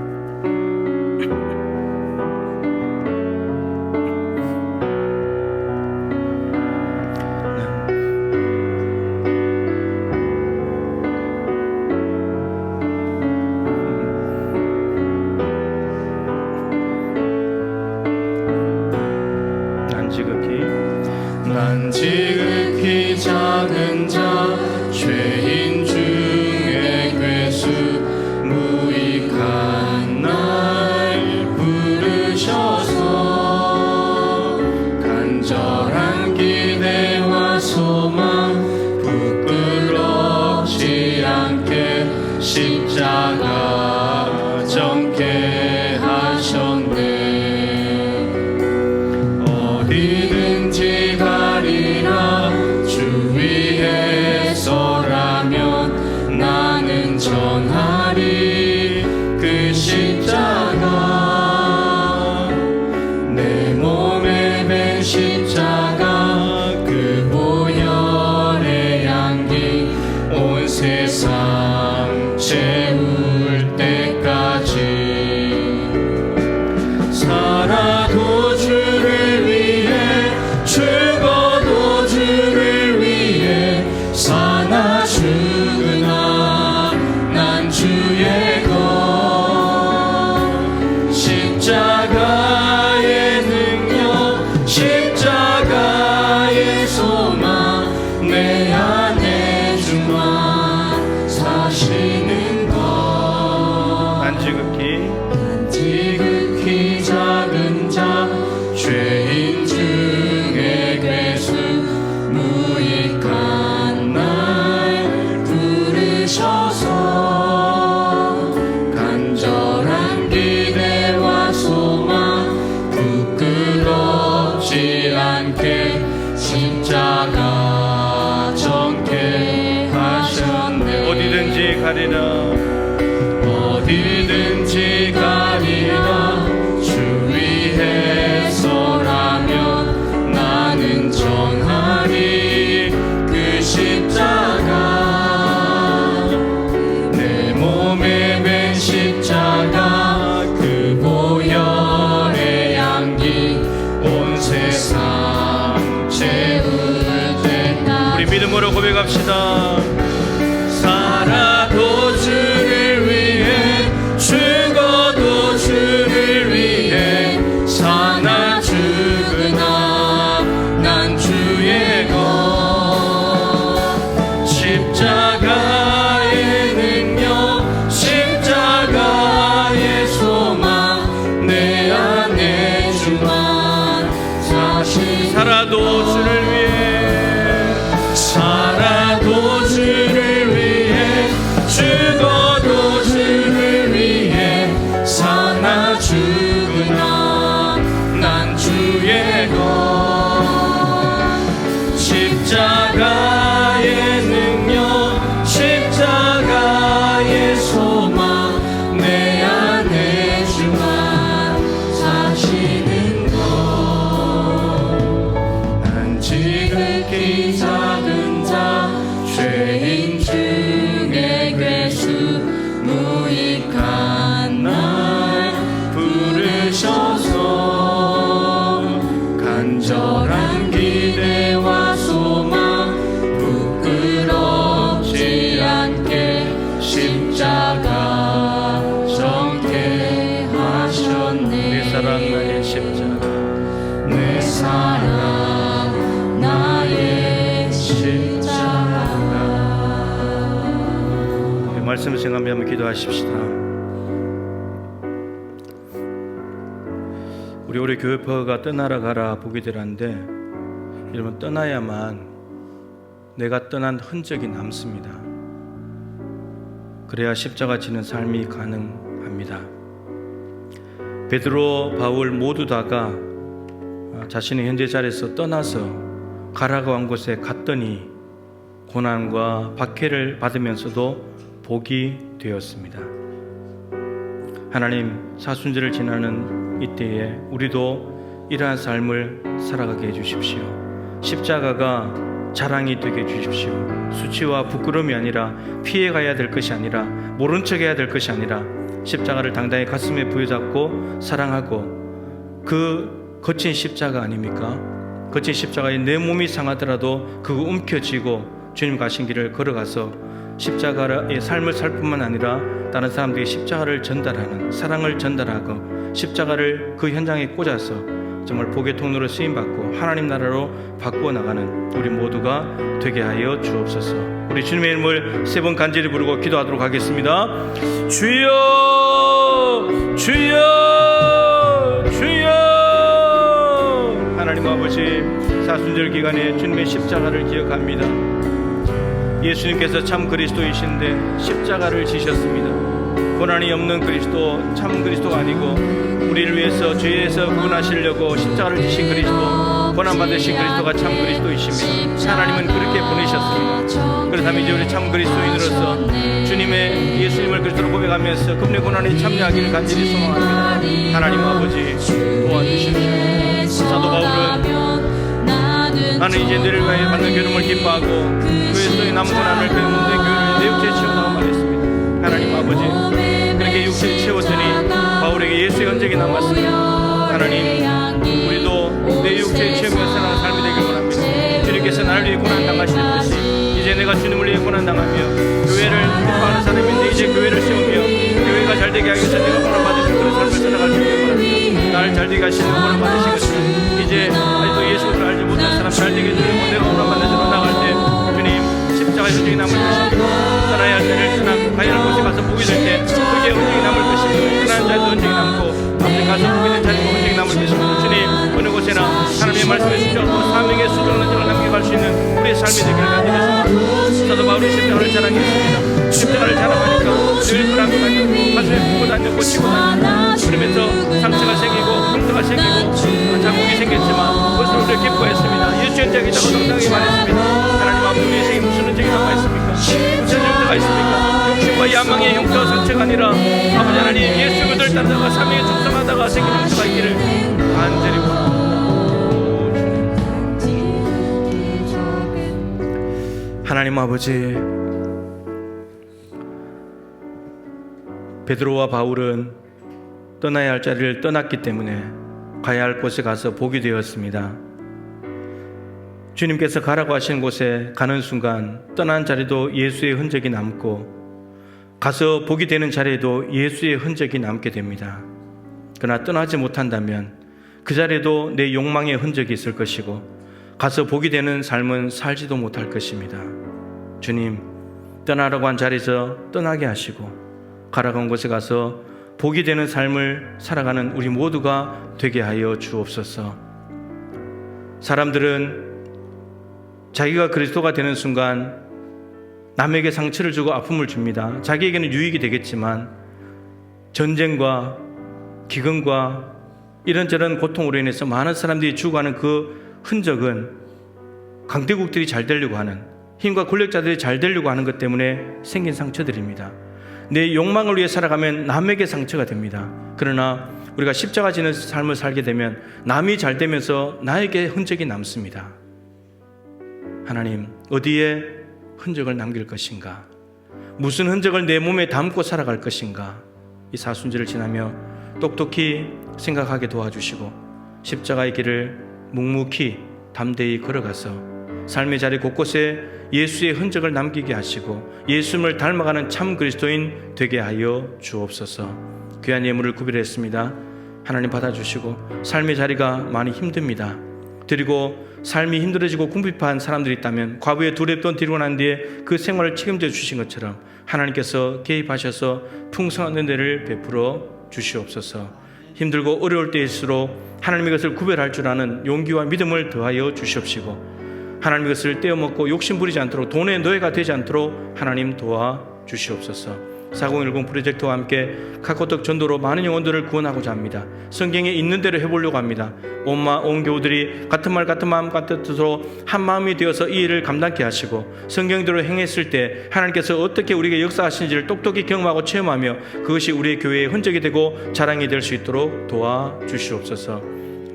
난 지극히 작은 자, 죄인 중에 괴수, 무익한 날 부르셔서 간절한 기대와 소망 부끄럽지 않게 십자가 정케 하셨네. 어디든지 가리라 주 위에 서라면 나는 전하리 그 십자가. 내 몸에 밴 십자가 그 보혈의 향기 온 세상 채울 때까지. 살아도 주를 위해 죽어도 주를 위해 사나 죽으나 난 주의 것. 십자가의 능력 십자가의 소망 내 안에 주만 사시는 것. 난 지극히 작은 자 죄인 중에 괴수 무익한 날 부르셔서 간절한 기대와 소망 부끄럽지 않게 십자가 정케 하셨네. 어디든지 가리라 어디든지 가리라 주 위에 서라면 나는 전하리 그 십자가. 내 몸에 밴 십자가 그 보혈의 향기 온 세상 채울 때까지. 우리 믿음으로 고백합시다. 살아도 주를 위해 죽어도 주를 위해 사나 죽으나 난 주의 것. 십자가의 능력 십자가의 소망 내 안에 하나 주구나 난 주의 것 십자가의 능력 십자가의 소망 내 안에 주가 사시는 것 난 지극히 작은 자 죄인 중에 괴수 무익한 날 부르셔서 간절한 기대와 소망 부끄럽지 않게 십자가 정케하셨네 내 사랑 나의 십자가 내 사랑 나의 십자가 말씀을 생각하며 한번 기도하십시다. 우리 올해 교회퍼가 떠나라 가라 보게 되라는데 여러분 떠나야만 내가 떠난 흔적이 남습니다. 그래야 십자가 지는 삶이 가능합니다. 베드로, 바울 모두 다가 자신의 현재 자리에서 떠나서 가라고 한 곳에 갔더니 고난과 박해를 받으면서도 복이 되었습니다. 하나님, 사순절을 지나는 이때에 우리도 이러한 삶을 살아가게 해주십시오. 십자가가 자랑이 되게 해주십시오. 수치와 부끄러움이 아니라 피해가야 될 것이 아니라 모른 척 해야 될 것이 아니라 십자가를 당당히 가슴에 부여잡고 사랑하고 그 거친 십자가 아닙니까? 거친 십자가에 내 몸이 상하더라도 그거 움켜쥐고 주님 가신 길을 걸어가서 십자가의 삶을 살 뿐만 아니라 다른 사람들에게 십자가를 전달하는, 사랑을 전달하고 십자가를 그 현장에 꽂아서 정말 복의 통로로 쓰임받고 하나님 나라로 바꾸어 나가는 우리 모두가 되게 하여 주옵소서. 우리 주님의 이름을 세 번 간절히 부르고 기도하도록 하겠습니다. 주여, 주여, 주여. 하나님 아버지, 사순절 기간에 주님의 십자가를 기억합니다. 예수님께서 참 그리스도이신데 십자가를 지셨습니다. 고난이 없는 그리스도, 참 그리스도가 아니고 우리를 위해서 죄에서 구원하시려고 십자가를 지신 그리스도, 고난받으신 그리스도가 참 그리스도이십니다. 하나님은 그렇게 보내셨습니다. 그렇다면 이제 우리 참 그리스도인으로서 주님의 예수님을 그리스도로 고백하면서 그분의 고난에 참여하기를 간절히 소망합니다. 하나님 아버지 도와주십시오. 사도 바울은 나는 이제 너를 위하여 받는 괴로움을 기뻐하고 그리스도의 남은 고난을 배우는데 교회를 내 육체에 채운다고 말했습니다. 하나님 아버지, 그렇게 육체에 채웠더니 바울에게 예수의 흔적이 남았습니다. 하나님, 우리도 내 육체에 채우며 살아가는 삶이 되길 원합니다. 주님께서 나를 위해 고난 당하시듯이 이제 내가 주님을 위해 고난 당하며 교회를 기뻐하는 사람인데 이제 교회를 세우며 교회가 잘되게 하기 위해서 내가 고난 받으신 그런 삶을 살아갈 수 있길 원합니다. 나를 잘되게 하시는 고난 받으신 것을 이제 아직도 예수를 알지 못한 사람 잘되게 해주려고 내가 고난 받는 자로 나갈 때 주님 십자가 흔적이 남을 것입니다. 떠나야 할 때를 떠나고 가야 할 곳에 가서 보게 될 때 그게 흔적이 남을 것입니다. 떠나는 자리도 흔적이 남고 앞에 가서 보게 될 자리도 흔적이 남을 것입니다. 주님, 어느 곳에나 하나님의 말씀에 순종하고 사명의 순종하는 자를 남겨갈 수 있는 우리의 삶이 되기를 간절히 소망합니다. 저도 바울의 십자가를 자랑했습니다. 십자가를 자랑하니까 늘 그랑고 다녔고 가슴에 품고 다녔고 치고 다녔고 그러면서 상처가 생기고 흉터가 생기고 자국이 생겼지만 그것을 우리가 기뻐했습니다. 예수 현장이라고 당당히 말했습니다. 하나님 아버지, 우리 인생에 무슨 흔적이 남아있습니까? 무슨 흉터가 있습니까? 욕심과 야망의 흉터가 상처가 아니라 아버지 하나님 예수 그들 따르다가 사명에 충성하다가 생긴 흉터가 있기를 간절히 원합니다. 하나님 아버지, 베드로와 바울은 떠나야 할 자리를 떠났기 때문에 가야 할 곳에 가서 복이 되었습니다. 주님께서 가라고 하신 곳에 가는 순간 떠난 자리도 예수의 흔적이 남고 가서 복이 되는 자리에도 예수의 흔적이 남게 됩니다. 그러나 떠나지 못한다면 그 자리에도 내 욕망의 흔적이 있을 것이고 가서 복이 되는 삶은 살지도 못할 것입니다. 주님, 떠나라고 한 자리에서 떠나게 하시고 가라고 한 곳에 가서 복이 되는 삶을 살아가는 우리 모두가 되게 하여 주옵소서. 사람들은 자기가 그리스도가 되는 순간 남에게 상처를 주고 아픔을 줍니다. 자기에게는 유익이 되겠지만 전쟁과 기근과 이런저런 고통으로 인해서 많은 사람들이 죽어가는 그 흔적은 강대국들이 잘 되려고 하는, 힘과 권력자들이 잘 되려고 하는 것 때문에 생긴 상처들입니다. 내 욕망을 위해 살아가면 남에게 상처가 됩니다. 그러나 우리가 십자가 지는 삶을 살게 되면 남이 잘 되면서 나에게 흔적이 남습니다. 하나님, 어디에 흔적을 남길 것인가? 무슨 흔적을 내 몸에 담고 살아갈 것인가? 이 사순절을 지나며 똑똑히 생각하게 도와주시고 십자가의 길을 묵묵히 담대히 걸어가서 삶의 자리 곳곳에 예수의 흔적을 남기게 하시고 예수님을 닮아가는 참 그리스도인 되게 하여 주옵소서. 귀한 예물을 구별했습니다. 하나님 받아주시고 삶의 자리가 많이 힘듭니다. 그리고 삶이 힘들어지고 궁핍한 사람들이 있다면 과부의 두렵던 뒤로 난 뒤에 그 생활을 책임져 주신 것처럼 하나님께서 개입하셔서 풍성한 은혜를 베풀어 주시옵소서. 힘들고 어려울 때일수록 하나님의 것을 구별할 줄 아는 용기와 믿음을 더하여 주시옵시고 하나님의 것을 떼어먹고 욕심 부리지 않도록 돈의 노예가 되지 않도록 하나님 도와주시옵소서. 4010 프로젝트와 함께 카카오톡 전도로 많은 영혼들을 구원하고자 합니다. 성경에 있는 대로 해보려고 합니다. 온 교우들이 같은 말 같은 마음 같은 뜻으로 한 마음이 되어서 이 일을 감당케 하시고 성경대로 행했을 때 하나님께서 어떻게 우리에게 역사하시는지를 똑똑히 경험하고 체험하며 그것이 우리의 교회의 흔적이 되고 자랑이 될 수 있도록 도와주시옵소서.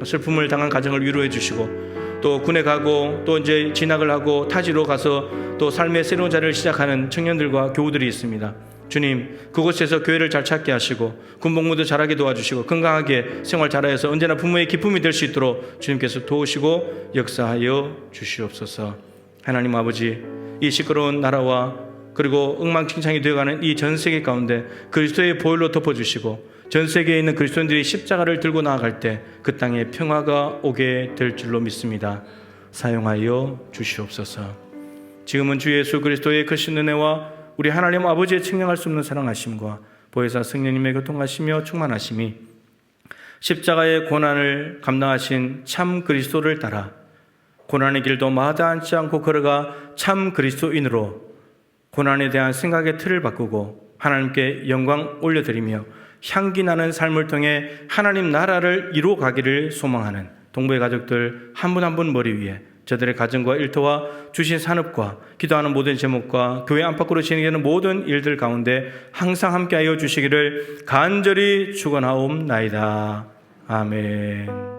슬픔을 당한 가정을 위로해 주시고 또 군에 가고 또 이제 진학을 하고 타지로 가서 또 삶의 새로운 자리를 시작하는 청년들과 교우들이 있습니다. 주님, 그곳에서 교회를 잘 찾게 하시고 군복무도 잘하게 도와주시고 건강하게 생활 잘하여서 언제나 부모의 기쁨이 될 수 있도록 주님께서 도우시고 역사하여 주시옵소서. 하나님 아버지, 이 시끄러운 나라와 그리고 엉망진창이 되어가는 이 전 세계 가운데 그리스도의 보혈로 덮어주시고 전 세계에 있는 그리스도인들이 십자가를 들고 나아갈 때 그 땅에 평화가 오게 될 줄로 믿습니다. 사용하여 주시옵소서. 지금은 주 예수 그리스도의 크신 은혜와 우리 하나님 아버지의 측량할 수 없는 사랑하심과 보혜사 성령님의 교통하시며 충만하심이 십자가의 고난을 감당하신 참 그리스도를 따라 고난의 길도 마다하지 않고 걸어가 참 그리스도인으로 고난에 대한 생각의 틀을 바꾸고 하나님께 영광 올려드리며 향기 나는 삶을 통해 하나님 나라를 이루어가기를 소망하는 동부의 가족들 한 분 한 분 머리 위에 저들의 가정과 일터와 주신 산업과 기도하는 모든 제목과 교회 안팎으로 진행되는 모든 일들 가운데 항상 함께하여 주시기를 간절히 축원하옵나이다. 아멘.